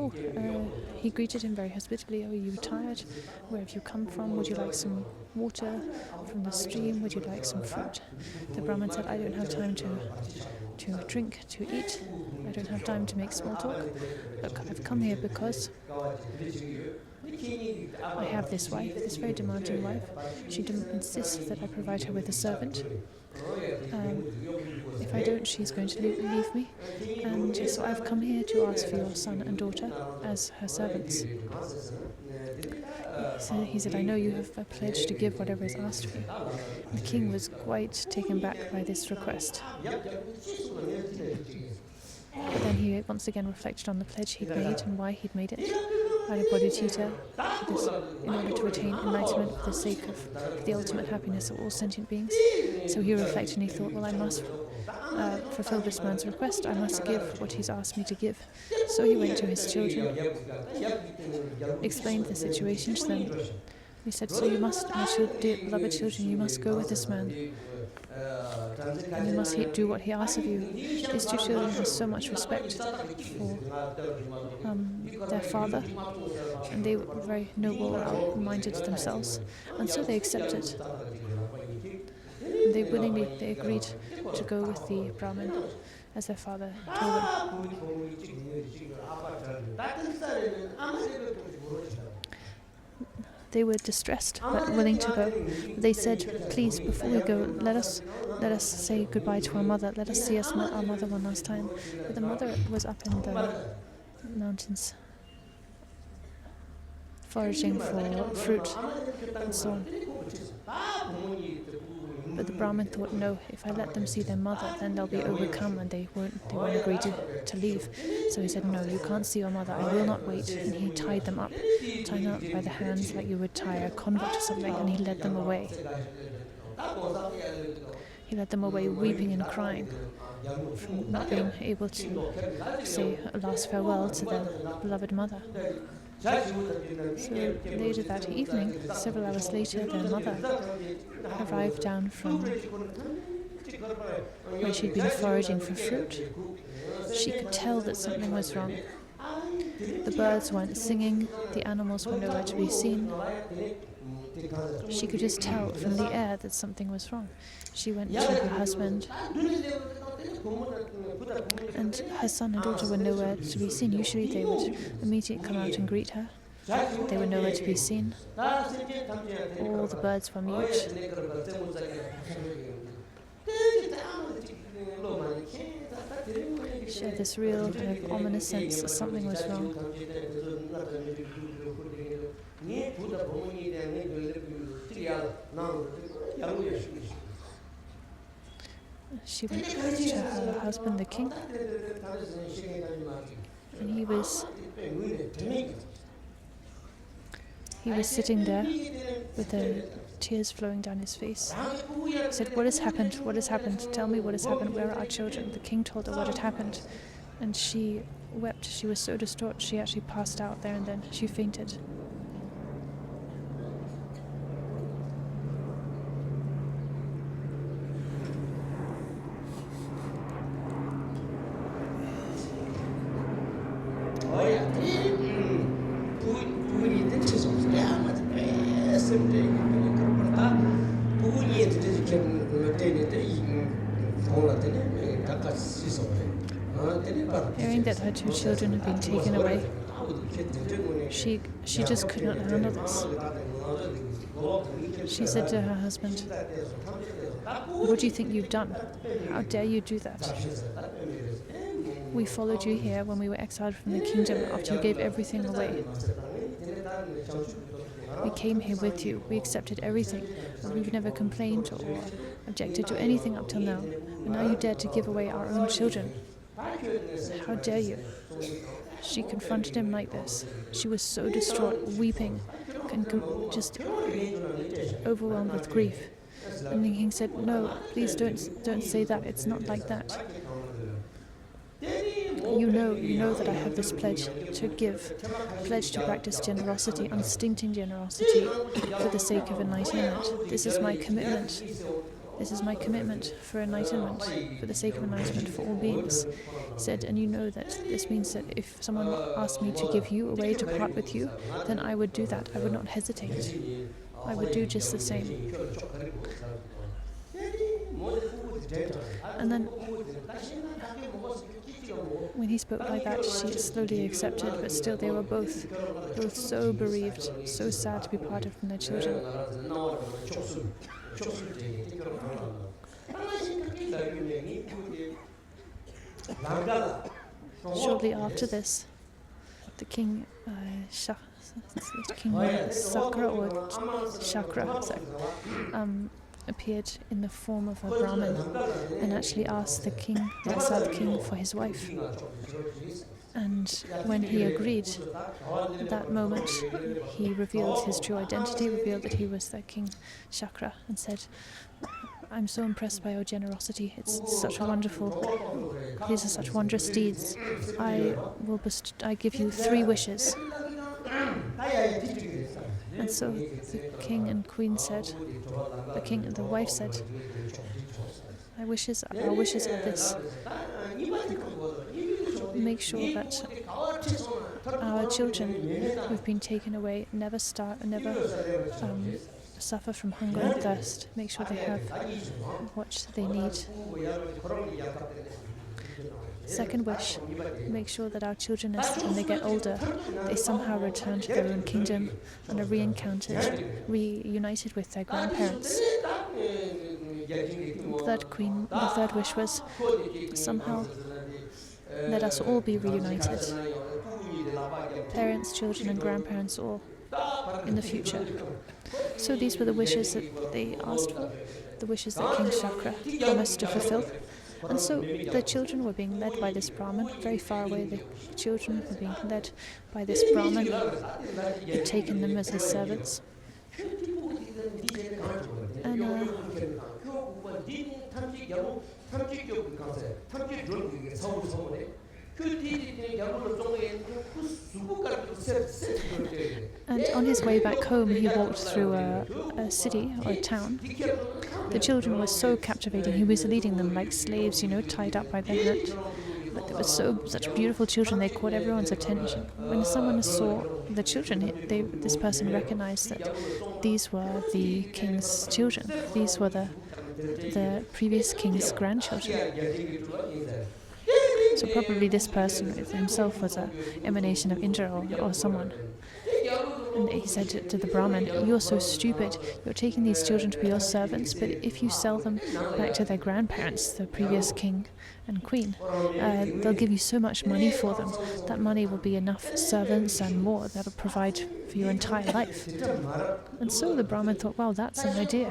he greeted him very hospitably. "Oh, are you tired? Where have you come from? Would you like some water from the stream? Would you like some fruit?" The Brahmin said, "I don't have time to drink, to eat. I don't have time to make small talk. Look, I've come here because I have this wife, this very demanding wife. She insists that I provide her with a servant. If I don't, she's going to leave me. And so I've come here to ask for your son and daughter as her servants." So he said, "I know you have a pledge to give whatever is asked of you." The king was quite taken back by this request. But then he once again reflected on the pledge he'd made and why he'd made it. Out of bodhicitta, in order to attain enlightenment for the sake of the ultimate happiness of all sentient beings. So he reflected and he thought, well, I must fulfill this man's request. I must give what he's asked me to give. So he went to his children, explained the situation to them. He said, "So you must, my dear beloved children, you must go with this man. And you must do what he asks of you." These two children had so much respect for their father, and they were very noble-minded themselves, and so they accepted. And they agreed to go with the Brahmin, as their father told them. They were distressed but willing to go. They said, "Please, before we go, let us say goodbye to our mother. Let us see our mother one last time." But the mother was up in the mountains foraging for fruit and so on. But the Brahmin thought, no, if I let them see their mother, then they'll be overcome and they won't agree to leave. So he said, "No, you can't see your mother. I will not wait." And he tied them up by the hands like you would tie a convict or something, and he led them away. He led them away weeping and crying from not being able to say a last farewell to their beloved mother. So later that evening, several hours later, their mother arrived down from where she'd been foraging for fruit. She could tell that something was wrong. The birds weren't singing, the animals were nowhere to be seen. She could just tell from the air that something was wrong. She went to her husband, and her son and daughter were nowhere to be seen. Usually they would immediately come out and greet her. They were nowhere to be seen. All the birds were mute. She had this real kind of ominous sense that something was wrong. She went to her husband, the king, and he was sitting there with the tears flowing down his face. He said, "What has happened? What has happened? Tell me what has happened. Where are our children?" The king told her what had happened, and she wept. She was so distraught, she actually passed out there and then. She fainted. Hearing that her two children had been taken away, she just could not handle this. She said to her husband, "What do you think you've done? How dare you do that? We followed you here when we were exiled from the kingdom after you gave everything away. We came here with you. We accepted everything. We've never complained or objected to anything up till now. And now you dare to give away our own children. How dare you?" She confronted him like this. She was so distraught, weeping, just overwhelmed with grief. And the king said, "No, please don't say that. It's not like that. You know that I have this pledge to give, pledge to practice generosity, unstinting generosity, for the sake of enlightenment. This is my commitment. This is my commitment for enlightenment, for the sake of enlightenment for all beings." He said, "And you know that this means that if someone asked me to give you away, to part with you, then I would do that. I would not hesitate. I would do just the same." And then, when he spoke like that, she slowly accepted, but still they were both so bereaved, so sad to be parted from their children. Shortly after this, the king Sakra or Chakra appeared in the form of a Brahmin and actually asked the king, the exiled king, for his wife. And when he agreed, at that moment, he revealed his true identity, revealed that he was the King Chakra, and said, "I'm so impressed by your generosity. It's such wonderful. These are such wondrous deeds. I give you 3 wishes." And so the king and queen said, the wife said, our wishes are this. Make sure that our children who've been taken away never suffer from hunger and thirst. Make sure they have what they need. Second wish, make sure that our children, when they get older, they somehow return to their own kingdom and are reunited with their grandparents. The third wish was, somehow let us all be reunited. Parents, children and grandparents all in the future. So these were the wishes that they asked for, the wishes that King Shakra promised to fulfill. And so the children were being led by this Brahmin, very far away. The children were being led by this Brahmin who had taken them as his servants. And on his way back home, he walked through a city or a town. The children were so captivating. He was leading them like slaves, tied up by their hand. But they were such beautiful children. They caught everyone's attention. When someone saw the children, this person recognized that these were the king's children. These were the previous king's grandchildren. So probably this person himself was an emanation of Indra or someone. And he said to the Brahmin, "You're so stupid. You're taking these children to be your servants, but if you sell them back to their grandparents, the previous king and queen, they'll give you so much money for them. That money will be enough servants and more that'll provide for your entire life." And so the Brahmin thought, wow, that's an idea.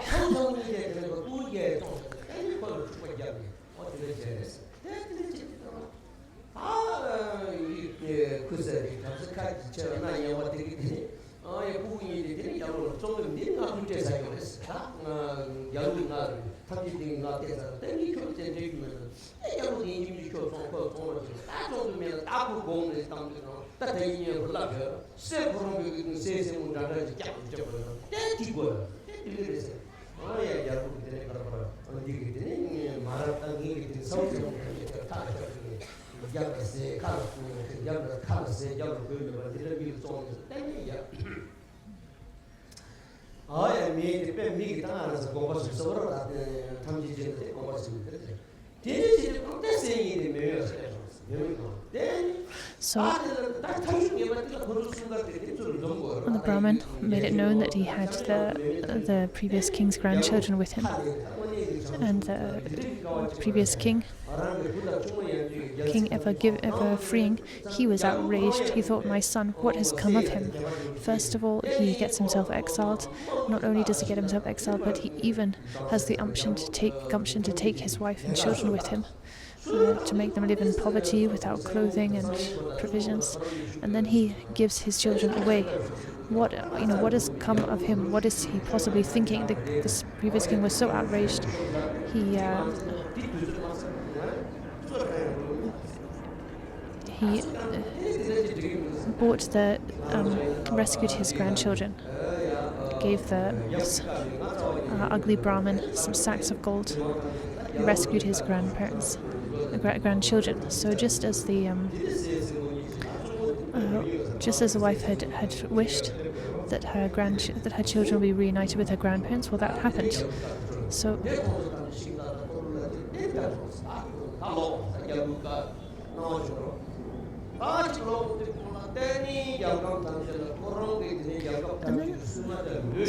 So the Brahmin made it known that he had the previous king's grandchildren with him. And the previous king ever freeing, he was outraged. He thought, my son, what has come of him? First of all, he gets himself exiled. Not only does he get himself exiled, but he even has the gumption to take his wife and children with him, to make them live in poverty without clothing and provisions. And then he gives his children away. What has come of him? What is he possibly thinking? This previous king was so outraged. He rescued his grandchildren, gave the ugly Brahmin some sacks of gold, rescued his grandchildren. So just as the wife had wished that her children would be reunited with her grandparents, well, that happened. So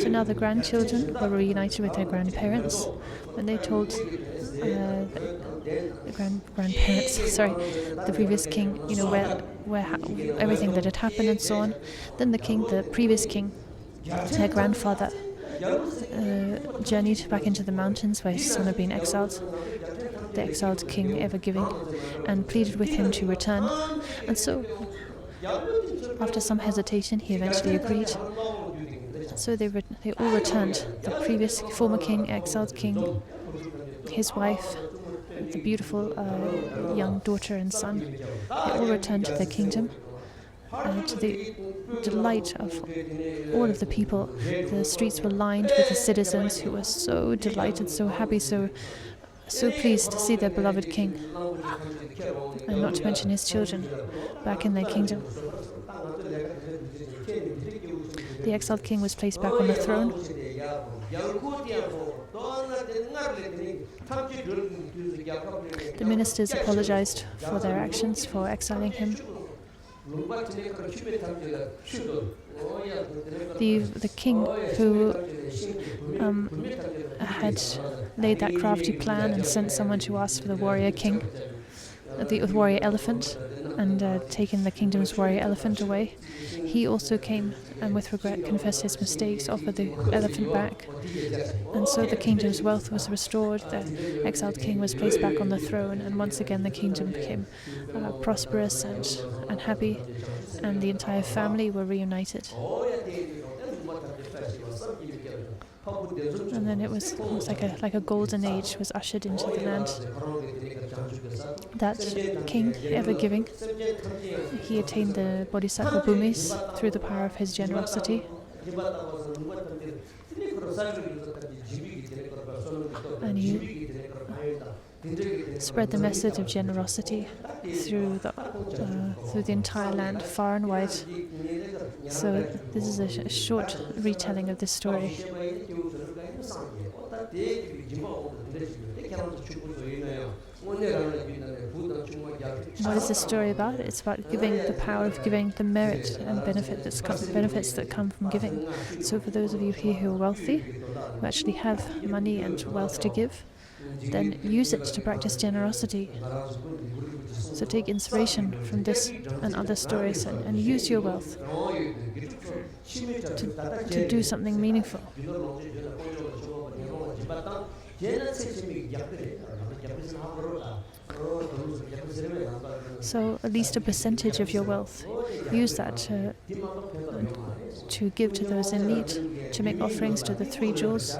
now the grandchildren were reunited with their grandparents. When they told the previous king, where everything that had happened and so on, then the previous king, their grandfather, journeyed back into the mountains where his son had been exiled, the exiled king ever giving, and pleaded with him to return. And so, after some hesitation, he eventually agreed. So they all returned. The former king, exiled king, his wife, the beautiful young daughter and son, they all returned to their kingdom. To the delight of all of the people, the streets were lined with the citizens who were so delighted, so happy, so pleased to see their beloved king, and not to mention his children, back in their kingdom. The exiled king was placed back on the throne, The ministers apologized for their actions, for exiling him. The king who had laid that crafty plan and sent someone to ask for the warrior king, the warrior elephant, and taken the kingdom's warrior elephant away. He also came and with regret confessed his mistakes, offered the elephant back, and so the kingdom's wealth was restored. The exiled king was placed back on the throne, and once again the kingdom became prosperous and happy, and the entire family were reunited. And then it was like a golden age was ushered into the land. That king, ever giving, he attained the Bodhisattva Bhumis through the power of his generosity. And he spread the message of generosity through the entire land, far and wide. So this is a short retelling of this story. What is this story about? It's about giving, the power of giving, the merit and benefits that come from giving. So for those of you here who are wealthy, who actually have money and wealth to give, then use it to practice generosity. So take inspiration from this and other stories and use your wealth to do something meaningful. So at least a percentage of your wealth, use that to give to those in need, to make offerings to the 3 jewels.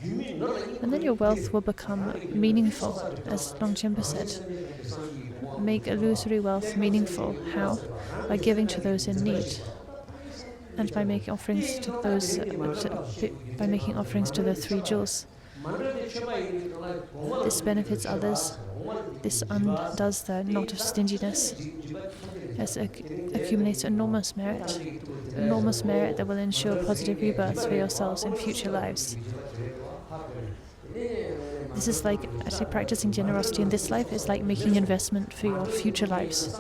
And then your wealth will become meaningful, as Longchenpa said. Make illusory wealth meaningful. How? By giving to those in need, and by making offerings to those. By making offerings to the 3 jewels. This benefits others. This undoes the knot of stinginess. As accumulates enormous merit that will ensure positive rebirths for yourselves in future lives. This is like actually practicing generosity in this life is like making investment for your future lives.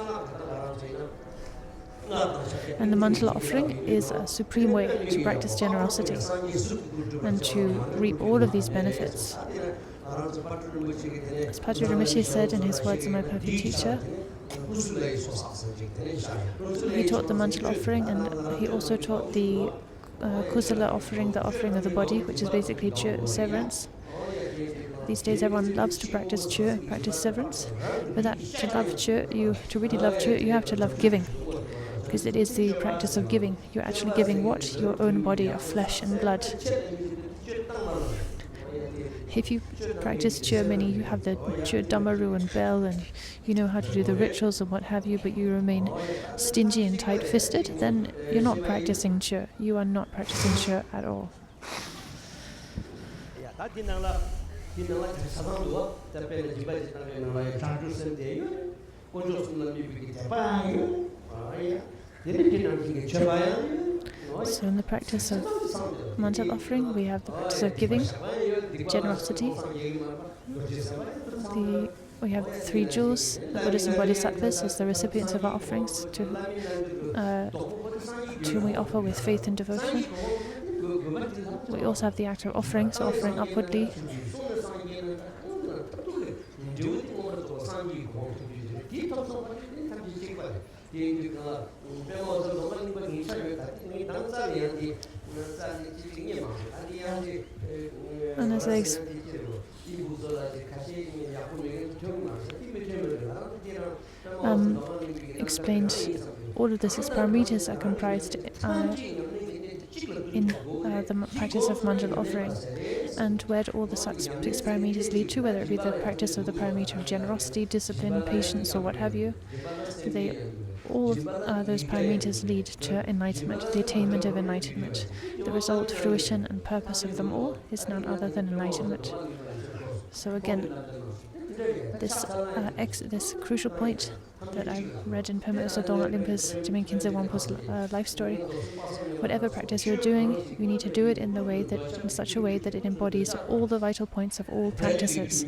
And the mandala offering is a supreme way to practice generosity and to reap all of these benefits. As Patrick Rinpoche said in his Words of My Perfect Teacher, he taught the mandala offering, and he also taught the kusala offering, the offering of the body, which is basically severance. These days everyone loves to practice chur, practice severance. But to really love chur, you have to love giving. Because it is the practice of giving. You're actually giving what? Your own body of flesh and blood. If you practice chur many, you have the chur damaru and bell, and you know how to do the rituals and what have you, but you remain stingy and tight-fisted, then you're not practicing chur. You are not practicing chur at all. So in the practice of mandala offering, we have the practice of giving, generosity. We have the 3 jewels, the Buddhas and Bodhisattvas as the recipients of our offerings, to whom we offer with faith and devotion. We also have the act of offering, so offering upwardly. And as I explained, all of the 6 paramitas are comprised in the practice of mandala offering. And where do all the 6 paramitas lead to, whether it be the practice of the paramita of generosity, discipline, patience, or what have you, all those paramitas lead to enlightenment, the attainment of enlightenment. The result, fruition, and purpose of them all is none other than enlightenment. So again, this crucial point that I read in Pema Uso Dongat Limpa's Jimin Kinze Wampo's life story. Whatever practice you're doing, you need to do it in such a way that it embodies all the vital points of all practices.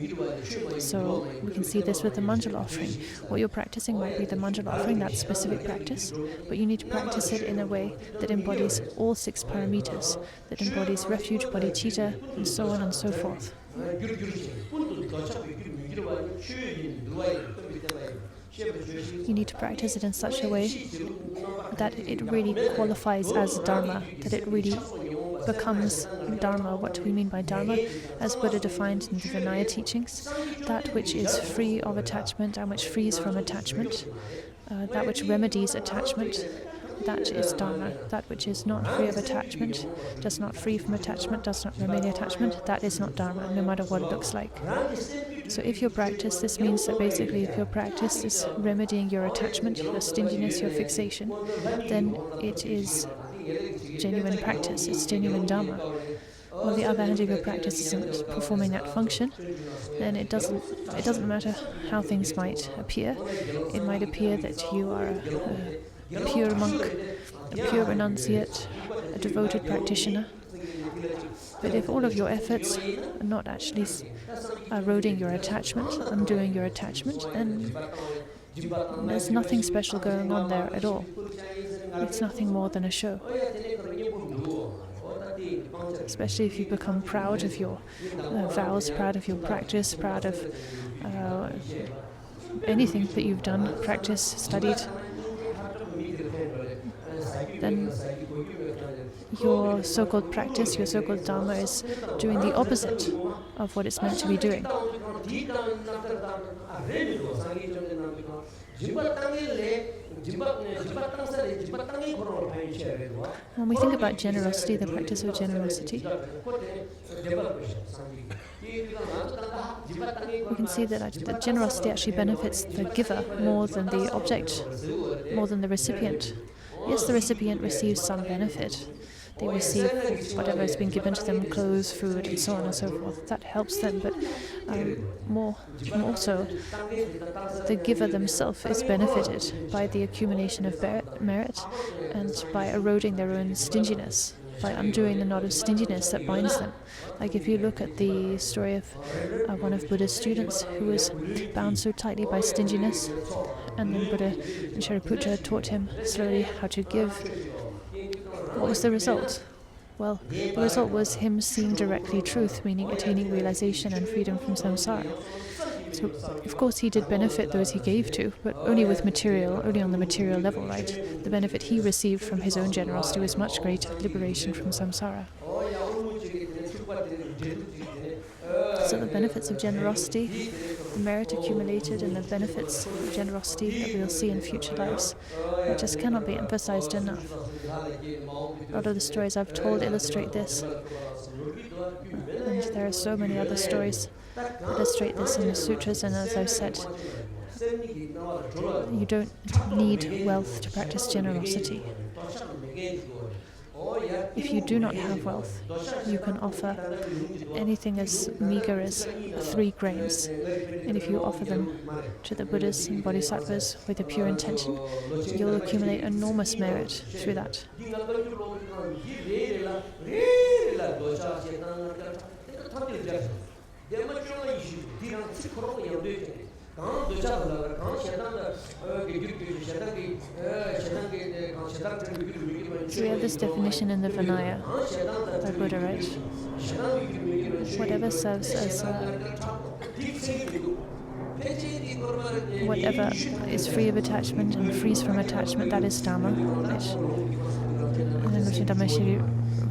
So we can see this with the manjula offering. What you're practicing might be the manjula offering, that specific practice, but you need to practice it in a way that embodies all 6 paramitas, that embodies refuge, bodhicitta, and so on and so forth. You need to practice it in such a way that it really qualifies as Dharma, that it really becomes Dharma. What do we mean by Dharma? As Buddha defined in the Vinaya teachings, that which is free of attachment and which frees from attachment, that which remedies attachment, that is Dharma. That which is not free of attachment, does not free from attachment, does not remedy attachment, that is not Dharma, no matter what it looks like. So if your practice, this means that basically if your practice is remedying your attachment, your stinginess, your fixation, then it is genuine practice, it's genuine Dharma. On the other hand, if your practice isn't performing that function, then it doesn't matter how things might appear. It might appear that you are a pure monk, a pure renunciate, a devoted practitioner. But if all of your efforts are not actually eroding your attachment, undoing your attachment, then there's nothing special going on there at all. It's nothing more than a show. Especially if you become proud of your vows, proud of your practice, proud of anything that you've done, practiced, studied, then your so-called practice, your so-called Dharma is doing the opposite of what it's meant to be doing. When we think about generosity, the practice of generosity, we can see that generosity actually benefits the giver more than the object, more than the recipient. Yes, the recipient receives some benefit. They receive whatever has been given to them, clothes, food, and so on and so forth. That helps them, but more so, the giver themselves is benefited by the accumulation of merit and by eroding their own stinginess, by undoing the knot of stinginess that binds them. Like if you look at the story of one of Buddha's students who was bound so tightly by stinginess, and then Buddha and Shariputra taught him slowly how to give. What was the result? Well, the result was him seeing directly truth, meaning attaining realization and freedom from samsara. So, of course, he did benefit those he gave to, but only on the material level, right? The benefit he received from his own generosity was much greater, liberation from samsara. So the benefits of generosity, the merit accumulated and the benefits of generosity that we'll see in future lives, that just cannot be emphasized enough. A lot of the stories I've told illustrate this. And there are so many other stories that illustrate this in the sutras, and as I've said, you don't need wealth to practice generosity. If you do not have wealth, you can offer anything as meager as 3 grains. And if you offer them to the Buddhas and Bodhisattvas with a pure intention, you'll accumulate enormous merit through that. So we have this definition in the Vinaya by Buddha, right? Whatever serves as whatever is free of attachment and frees from attachment, that is Dhamma, right? And then Roshin Dhamma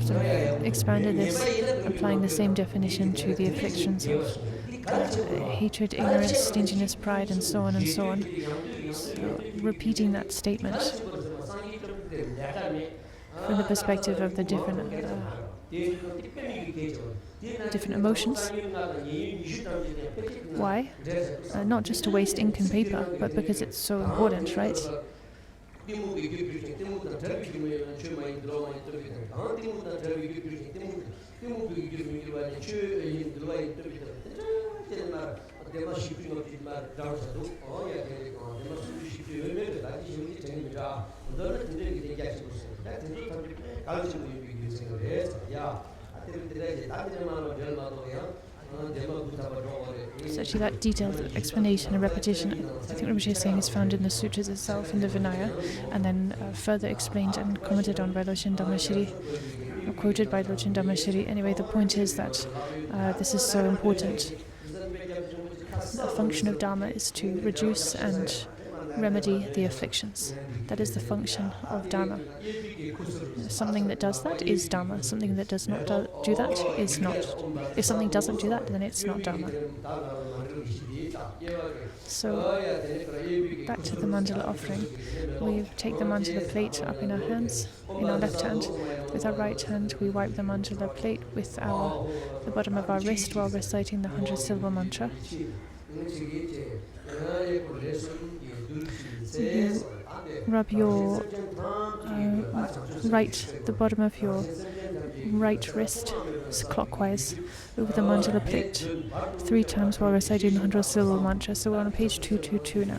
sort of expanded this, applying the same definition to the afflictions of hatred, ignorance, stinginess, pride, and so on and so on. So, repeating that statement from the perspective of the different emotions. Why? Not just to waste ink and paper, but because it's so important, right? So actually that detailed explanation and repetition, I think Rinpoche is saying, is found in the sutras itself, in the Vinaya, and then further explained and commented on by Lojin Dhamashiri, or quoted by Lojin Dhamashiri. Anyway, the point is that this is so important. The function of Dharma is to reduce and remedy the afflictions. That is the function of Dharma. Something that does that is Dharma. Something that does not do that is not. If something doesn't do that, then it's not Dharma. So, back to the mandala offering. We take the mandala plate up in our hands, in our left hand. With our right hand, we wipe the mandala plate with the bottom of our wrist while reciting the 100-syllable mantra. You rub your the bottom of your right wrist clockwise over the mandala plate 3 times while reciting the 100-syllable mantra. So we're on page 222 now.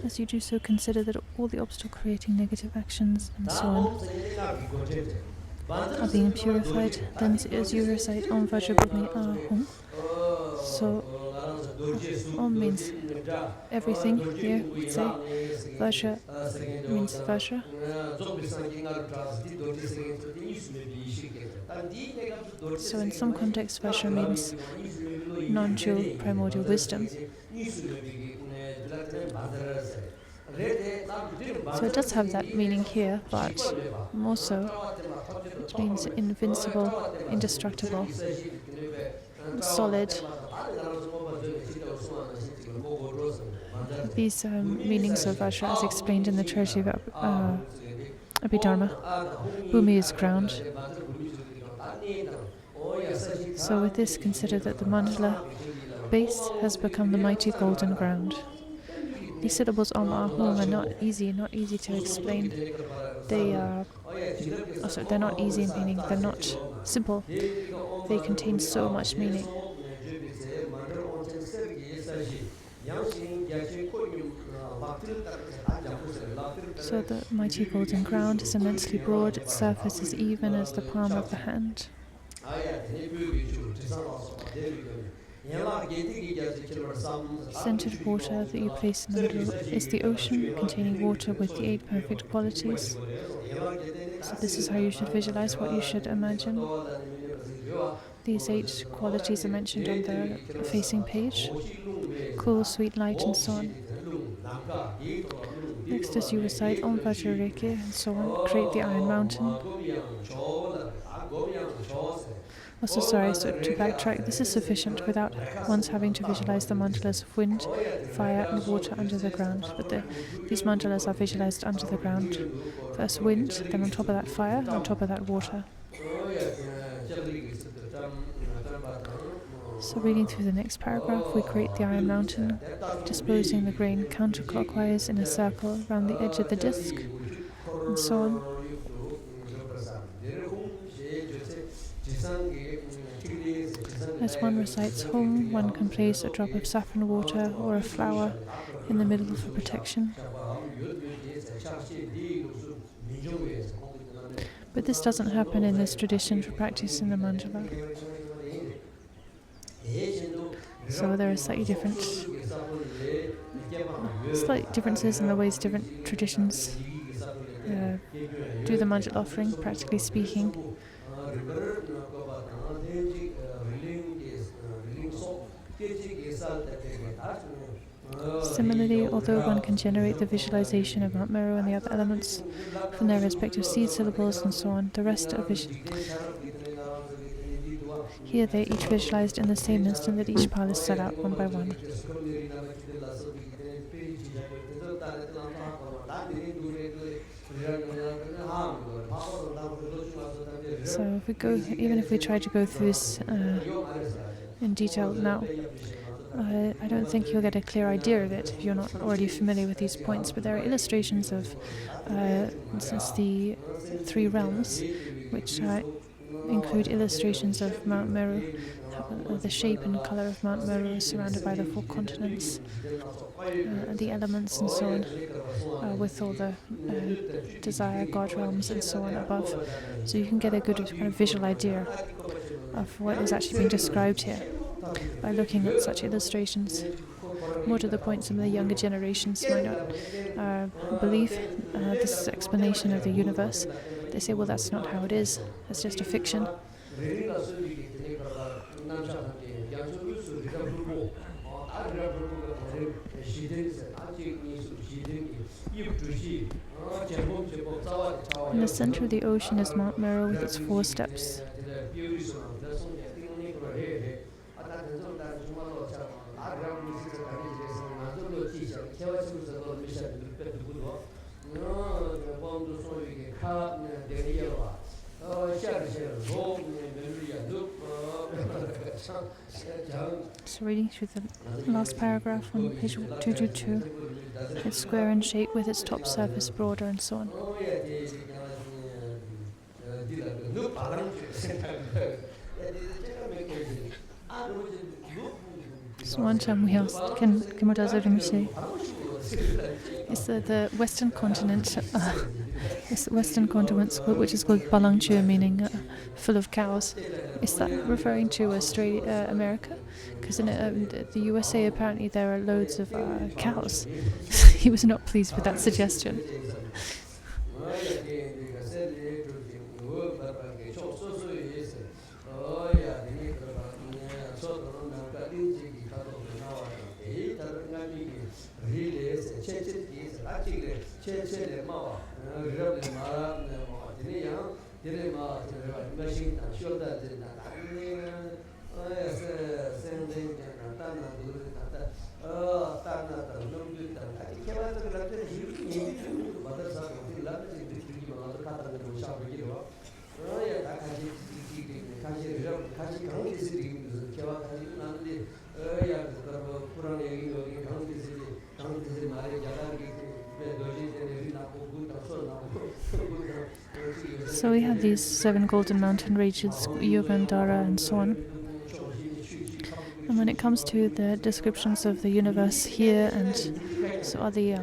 As you do so, consider that all the obstacle-creating negative actions and so on are being purified. Then as you recite Om Vajra Bhumi Ahum, so Om means everything here, we could say. Vajra means Vajra. So in some contexts, Vajra means non-dual primordial wisdom. So it does have that meaning here, but more so, it means invincible, indestructible, solid. These meanings of Vajra, as explained in the Treasury of Abhidharma. Bhumi is ground. So with this, consider that the mandala base has become the mighty golden ground. These syllables Om Ahum are not easy to explain. They're not easy in meaning, they're not simple. They contain so much meaning. So the mighty golden ground is immensely broad, its surface is even as the palm of the hand. Scented water that you place in the middle is the ocean, containing water with the 8 perfect qualities. So this is how you should visualize, what you should imagine. These 8 qualities are mentioned on the facing page: cool, sweet, light, and so on. Next, as you recite Om Vajra Reke and so on, create the Iron Mountain. Also, sorry, so to backtrack, this is sufficient without once having to visualize the mandalas of wind, fire, and water under the ground. But these mandalas are visualized under the ground. First wind, then on top of that fire, on top of that water. So reading through the next paragraph, we create the Iron Mountain, disposing the grain counterclockwise in a circle around the edge of the disc, and so on. As one recites Hum, one can place a drop of saffron water or a flower in the middle for protection. But this doesn't happen in this tradition for practicing the mandala. So there are slight differences in the ways different traditions do the mandala offering, practically speaking. Similarly, although one can generate the visualization of Mount Meru and the other elements from their respective seed syllables and so on, the rest are here they are each visualized in the same instant that each pile is set out one by one. So even if we try to go through this in detail now, I don't think you'll get a clear idea of it if you're not already familiar with these points, but there are illustrations of, for instance, the 3 realms, which include illustrations of Mount Meru the shape and color of Mount Meru is surrounded by the 4 continents, the elements and so on, with all the desire God realms and so on above. So you can get a good kind of visual idea of what is actually being described here by looking at such illustrations. More to the point, some of the younger generations might not believe this explanation of the universe. They say, well, that's not how it is. It's just a fiction. In the center of the ocean is Mount Meru with its 4 steps. So reading through the last paragraph on page 222, it's square in shape with its top surface broader and so on. So one time we asked, is the Western continent, which is called Balangchu, meaning full of cows. Is that referring to Australia, America? Because in the USA apparently there are loads of cows. He was not pleased with that suggestion. So we have these 7 golden mountain ranges, Yugandhara and so on. And when it comes to the descriptions of the universe here and so are the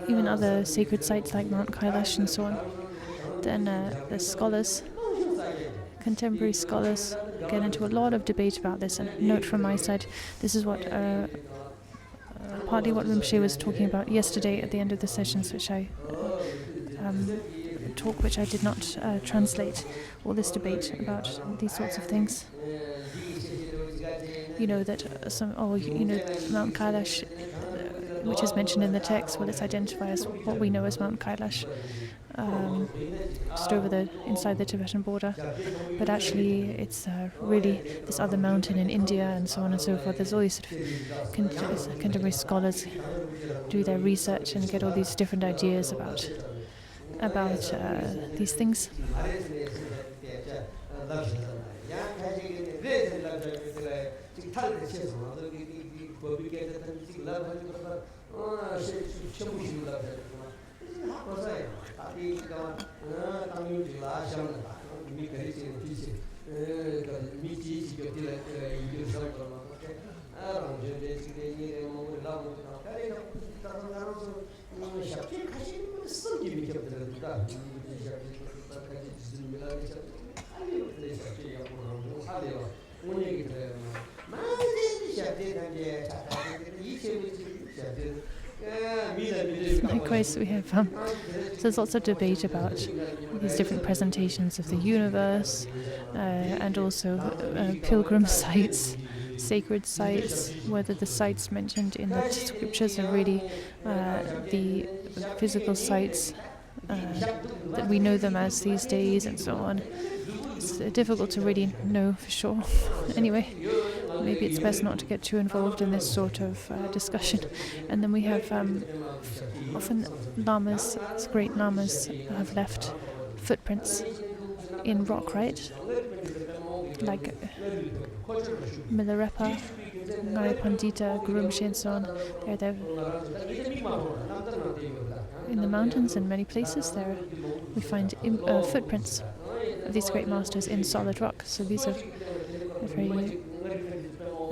even other sacred sites like Mount Kailash and so on, then the scholars, contemporary scholars, get into a lot of debate about this. And note from my side, this is what partly what Rinpoche was talking about yesterday at the end of the sessions, which I which I did not translate, all this debate about these sorts of things. You know that Mount Kailash, which is mentioned in the text, well, it's identified as what we know as Mount Kailash, just over inside the Tibetan border. But actually, it's really this other mountain in India and so on and so forth. There's all these sort of contemporary scholars do their research and get all these different ideas about these things. Likewise, we have there's lots of debate about these different presentations of the universe, and also pilgrim sites, sacred sites, whether the sites mentioned in the scriptures are really the physical sites that we know them as these days, and so on. It's difficult to really know for sure. Anyway, maybe it's best not to get too involved in this sort of discussion. And then we have often lamas, great lamas, have left footprints in rock, right? Like Milarepa, Ngai Pandita, Guru Rinpoche, and so on. They're in the mountains in many places. There we find footprints of these great masters in solid rock. So these are very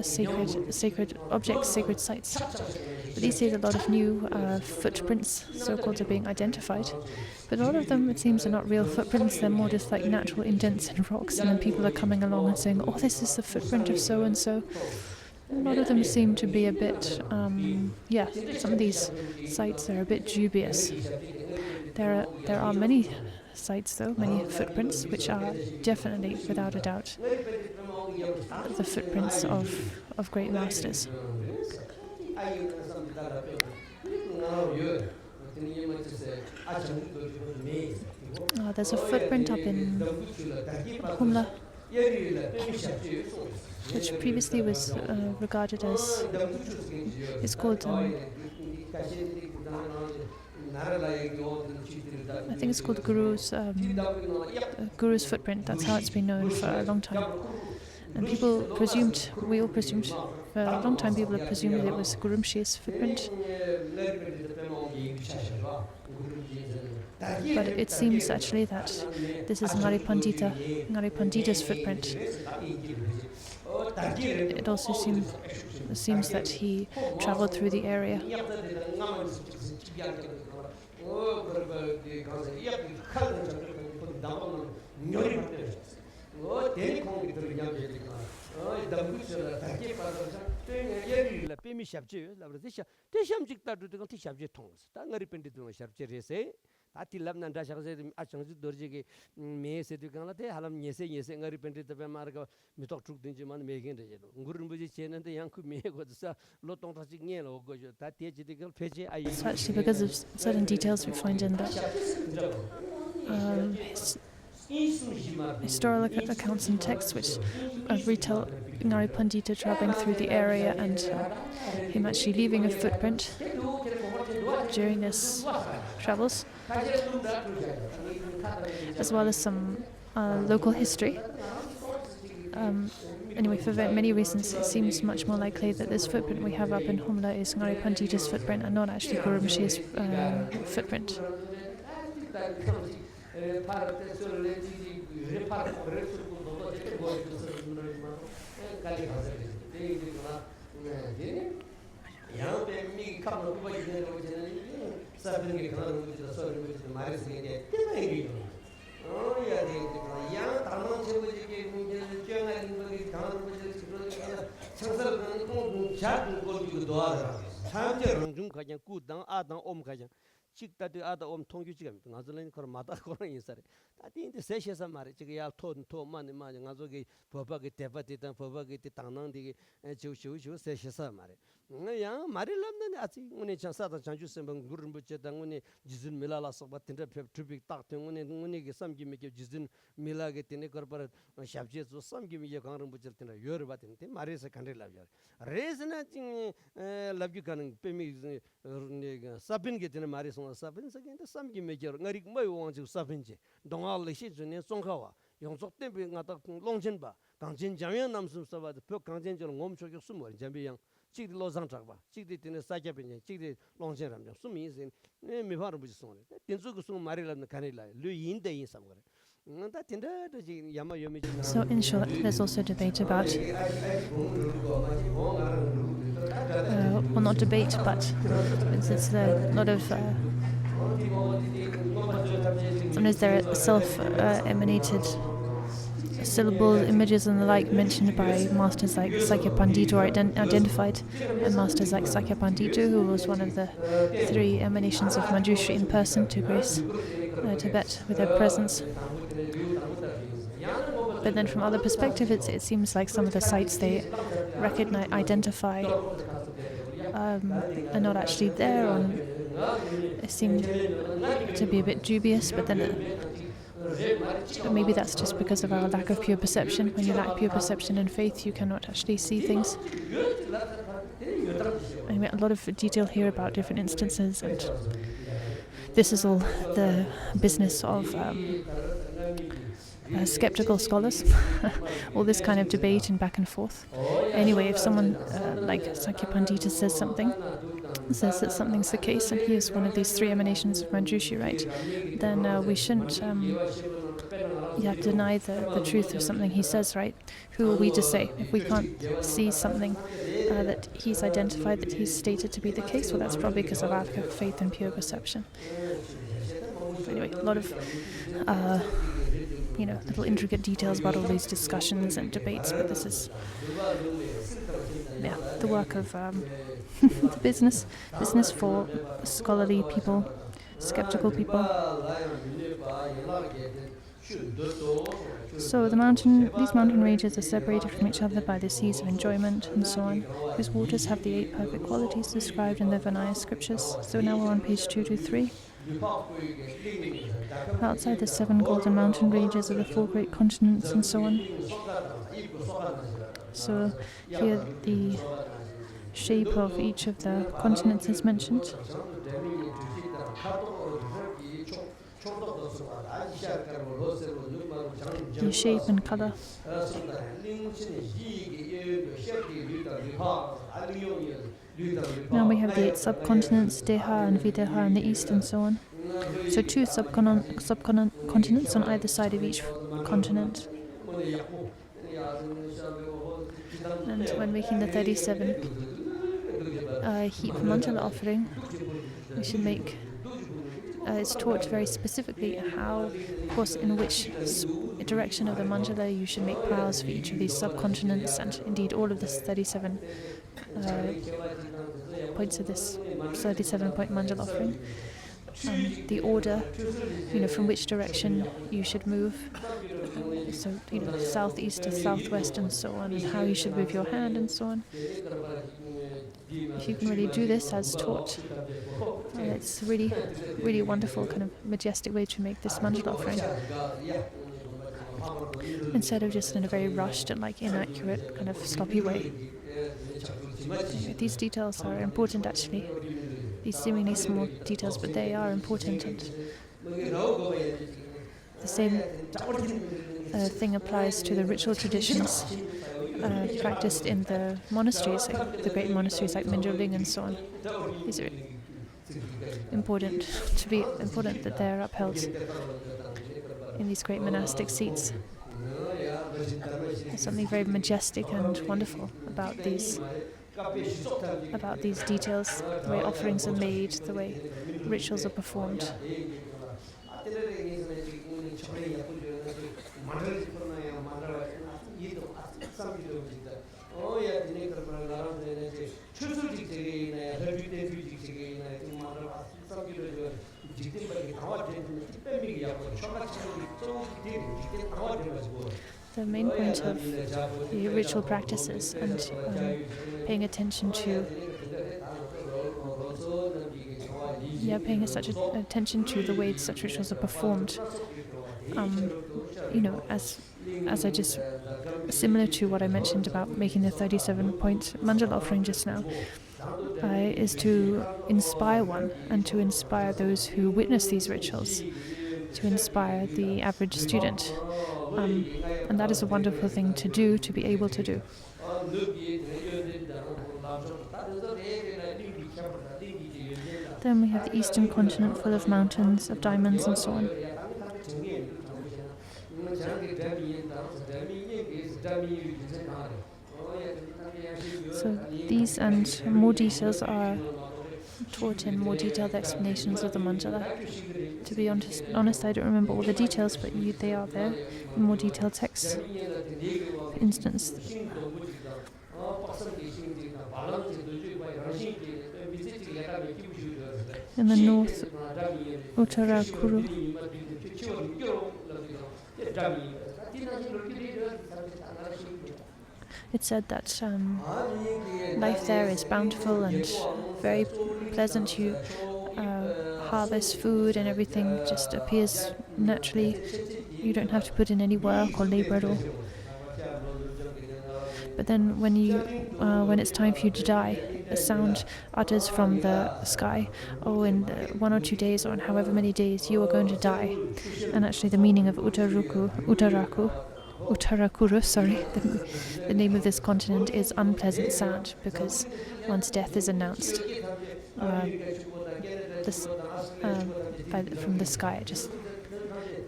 sacred objects, sacred sites. But these days, a lot of new footprints, so-called, are being identified. But a lot of them, it seems, are not real footprints. They're more just like natural indents in rocks, and then people are coming along and saying, "Oh, this is the footprint of so and so." A lot of them seem to be a bit, some of these sites are a bit dubious. There are many sites, though, many footprints, which are definitely, without a doubt, the footprints of great masters. There's a footprint up in Humla, which previously was regarded as, it's called, I think it's called Guru's footprint. That's how it's been known for a long time. And we all presumed, for a long time people have presumed that it was Gurumshi's footprint. But it seems actually that this is Ngari Pandita's footprint. It also seems that he traveled through the area. Ati labnan da shagse achangji dorje me se du kangla te halam nyese ngari pente te mar ka mitok truk din man me gen de ngurun buji chenen te yang ku me go sa lo tong ta chi nge lo go ta te chi de peche ai. So actually, because of certain details we find in the historical accounts and texts which retell Ngari Pandita traveling through the area and him actually leaving a footprint during his travels, as well as some local history. Anyway, for many reasons, it seems much more likely that this footprint we have up in Humla is Ngari Pandita's footprint and not actually Gurumshi's footprint. Chikta de ada om tongyu chigam ngazlen kor mata koran insare ati inte seshesa mare chiga to man ngazo ge papa ge tepa titan papa ge tanang de chu seshesa mare ya mare lamne ati ngone chansa ta chanju sembang gurun buche da ngone jizun milala soba tinda tripik tak ngone ge samgi me ge jizun mila ge tine kor par shabje zo samgi me ge kangrun buche tinda yor batin te mare se kandre lav yor rezna ting labju kan pemi sabin ge tine mare sabin sagin the samgi major ngari mai wang ju sabin je dongal le shi june songkhawa yongzok te bi ngata longchen ba gangjin jamyan namsum saba de pyo gangjin jol ngom chok sum war jambi yang chig lo sang chak ba chig de tine sa kya bin chig de longchen ram sum yi sin me phar bu song le tin su ku sum mari la kani la lu yin de yin sam gore. So in short, there's also debate about, well, not debate, but it's a lot of, sometimes there are self-emanated syllables, images and the like mentioned by masters like Sakya Pandita or identified by masters like Sakya Pandita, who was one of the 3 emanations of Manjushri in person to grace Tibet with their presence. But then from other perspective, it seems like some of the sites they recognize, identify, are not actually there, or it seemed to be a bit dubious, but then but maybe that's just because of our lack of pure perception. When you lack pure perception and faith, you cannot actually see things. Anyway, a lot of detail here about different instances, and this is all the business of skeptical scholars, all this kind of debate and back and forth. Anyway, if someone like Sakya Pandita says that something's the case, and he is one of these 3 emanations of Manjushri, right, then we shouldn't deny the truth of something he says, right? Who are we to say if we can't see something that he's identified, that he's stated to be the case? Well, that's probably because of our faith and pure perception. Anyway, a lot of little intricate details about all these discussions and debates, but this is the work of the business for scholarly people, skeptical people. So these mountain ranges are separated from each other by the seas of enjoyment and so on, whose waters have the 8 perfect qualities described in the Vinaya scriptures. So now we're on page 223. Outside the 7 golden mountain ranges are the 4 great continents and so on. So here the shape of each of the continents is mentioned. The shape and color. Now we have the 8 subcontinents, Deha and Videha in the east and so on. So 2 subcontinents on either side of each continent. And when making the 37 heap mandala offering, we should make it's taught very specifically how, of course, in which direction of the mandala you should make prayers for each of these subcontinents, and indeed all of this 37 points of this 37-point mandala offering. The order, from which direction you should move. So, southeast to southwest and so on, and how you should move your hand and so on. If you can really do this as taught, it's really, really wonderful, kind of majestic way to make this mandala offering. Instead of just in a very rushed and inaccurate, kind of sloppy way. These details are important actually. These seemingly small details, but they are important, and the same thing applies to the ritual traditions practiced in the monasteries, like the great monasteries like Minjoling and so on. These are important that they're upheld in these great monastic seats. There's something very majestic and wonderful about these details, the way offerings are made, the way rituals are performed. The main point of the ritual practices and paying attention to attention to the way such rituals are performed, as I just similar to what I mentioned about making the 37-point mandala offering just now, is to inspire one and to inspire those who witness these rituals, to inspire the average student. And that is a wonderful thing to do, to be able to do. Then we have the eastern continent full of mountains, of diamonds and so on. So these and more details are taught in more detailed explanations of the mandala. To be honest, I don't remember all the details, but they are there in more detailed texts. For instance, in the north, Uttarakuru, it said that life there is bountiful and very pleasant. You harvest food and everything just appears naturally. You don't have to put in any work or labor at all. But then when it's time for you to die, a sound utters from the sky, in 1 or 2 days or in however many days you are going to die. And actually the meaning of Uttarakuru, the name of this continent is unpleasant sound, because one's death is announced from the sky.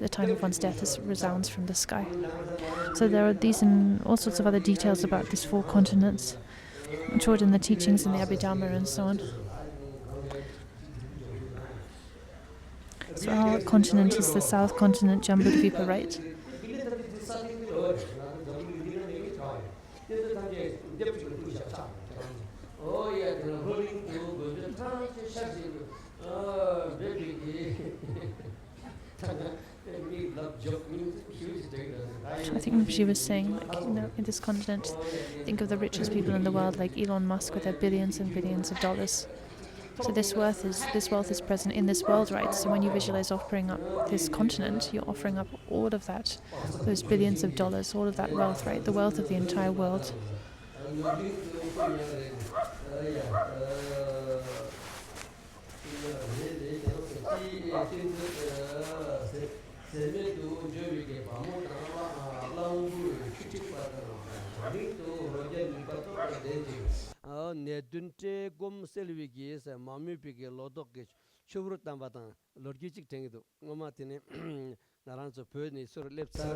the time of one's death resounds from the sky. So there are these and all sorts of other details about these 4 continents, taught in the teachings in the Abhidhamma and so on. So our continent is the south continent, Jambudvipa, right? I think she was saying, like, in this continent, think of the richest people in the world, like Elon Musk, with their billions and billions of dollars. So this wealth is present in this world, right? So when you visualize offering up this continent, you're offering up all of that, those billions of dollars, all of that wealth, right? The wealth of the entire world. Nedunte gom selvigi sa mami pige lodok ge chuvrut tambatan lorgichik tengido ngoma tene naranso pöni sur lepsa.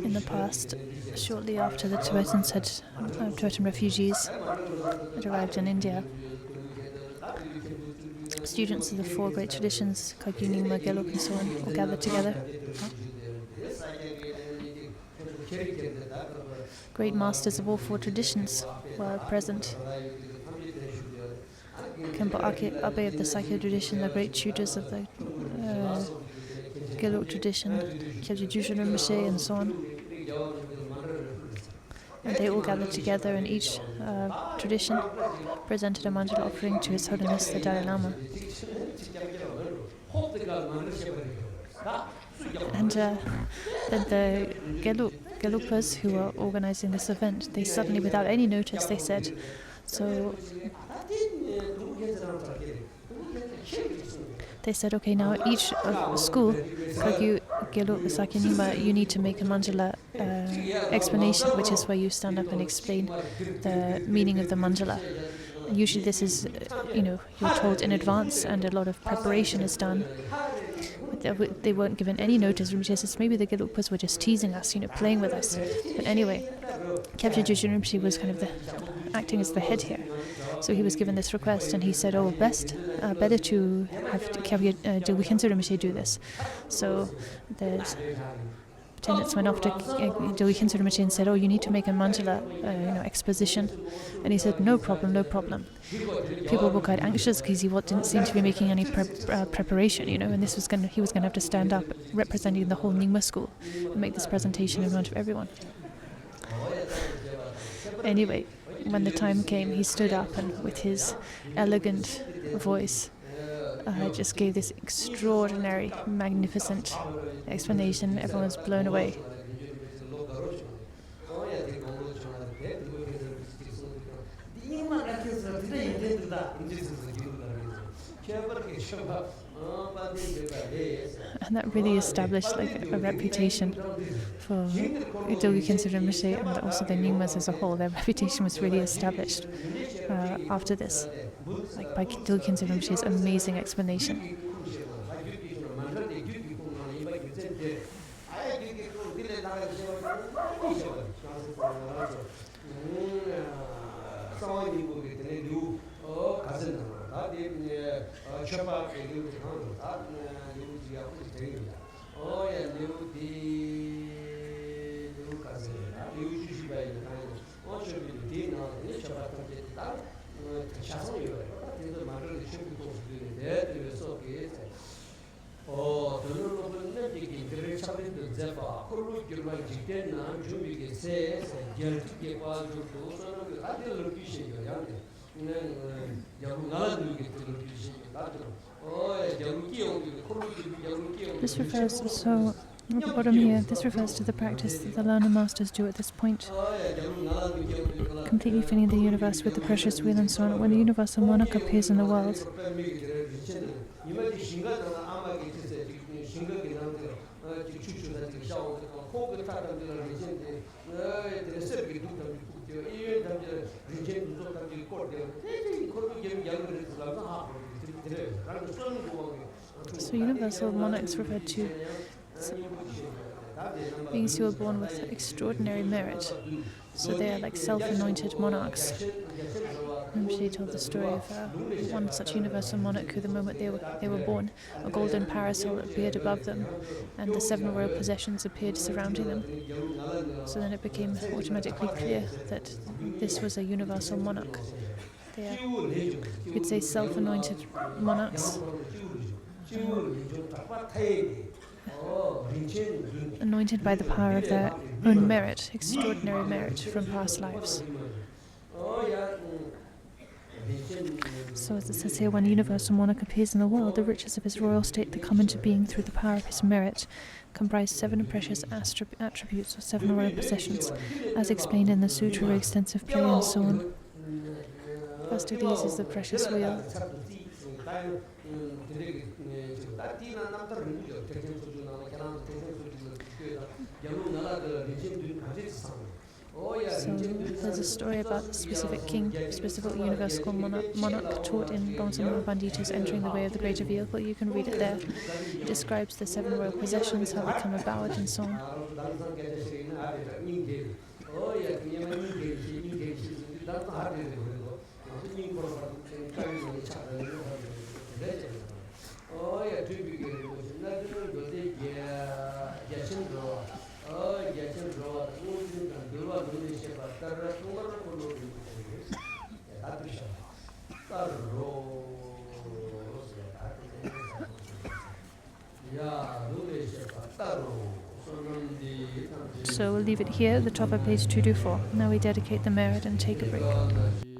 In the past, shortly after the Tibetans Tibetan refugees had arrived in India, students of the 4 great traditions, Kagyu, Nyingma, Gelug, and so on, all gathered together. Great masters of all 4 traditions were present. Khenpo Abe of the Sakya tradition, the great tutors of the Gelug tradition, Kyabji Jushin Rinpoche, and so on. And they all gathered together, and each tradition presented a mandala offering to His Holiness the Dalai Lama. And then the Gelugpas who were organizing this event, they suddenly, without any notice, they said, okay, now each school, Kagyu, Gelug, Sakya, Nyingma, you need to make a mandala explanation, which is where you stand up and explain the meaning of the mandala. And usually this is, you're told in advance, and a lot of preparation is done. They weren't given any notice. Rinpoche says maybe the Gelugpas were just teasing us, playing with us. But anyway, Kyabje Jushin Rinpoche was kind of acting as the head here. So he was given this request, and he said, better to have Kyabje Dilgikhenso Rinpoche do this. So the attendants went off to Dilgikhenso Rinpoche and said, you need to make a mandala exposition. And he said, no problem. People were quite anxious because he didn't seem to be making any preparation, and he was going to have to stand up representing the whole Nyingma school and make this presentation in front of everyone. Anyway, when the time came, he stood up and with his elegant voice just gave this extraordinary, magnificent explanation. Everyone was blown away. And that really established a reputation for Dilgikhenso Rinpoche and also the Nyingmas as a whole. Their reputation was really established after this, by Dilgikhenso Rinpoche's amazing explanation. This refers at the bottom here, this refers to the practice that the learner masters do at this point, completely filling the universe with the precious wheel and so on. When the universal monarch appears in the world, So universal monarchs referred to beings who are born with extraordinary merit. So they are like self-anointed monarchs. She told the story of one such universal monarch who, the moment they were born, a golden parasol appeared above them, and the 7 royal possessions appeared surrounding them. So then it became automatically clear that this was a universal monarch. They are, you could say, self-anointed monarchs, anointed by the power of their own merit, extraordinary merit from past lives. So as it says here, when a universal monarch appears in the world, the riches of his royal state that come into being through the power of his merit comprise 7 precious attributes or 7 royal possessions, as explained in the sutra of extensive play and so on. First of these is the precious wheel. So there's a story about the specific king, specific universal monarch taught in Bangsamma Pandita's Entering the Way of the Greater Vehicle. You can read it there. It describes the 7 royal possessions, how they come about, and so on. So we'll leave it here at the top of page 224. Now we dedicate the merit and take a break.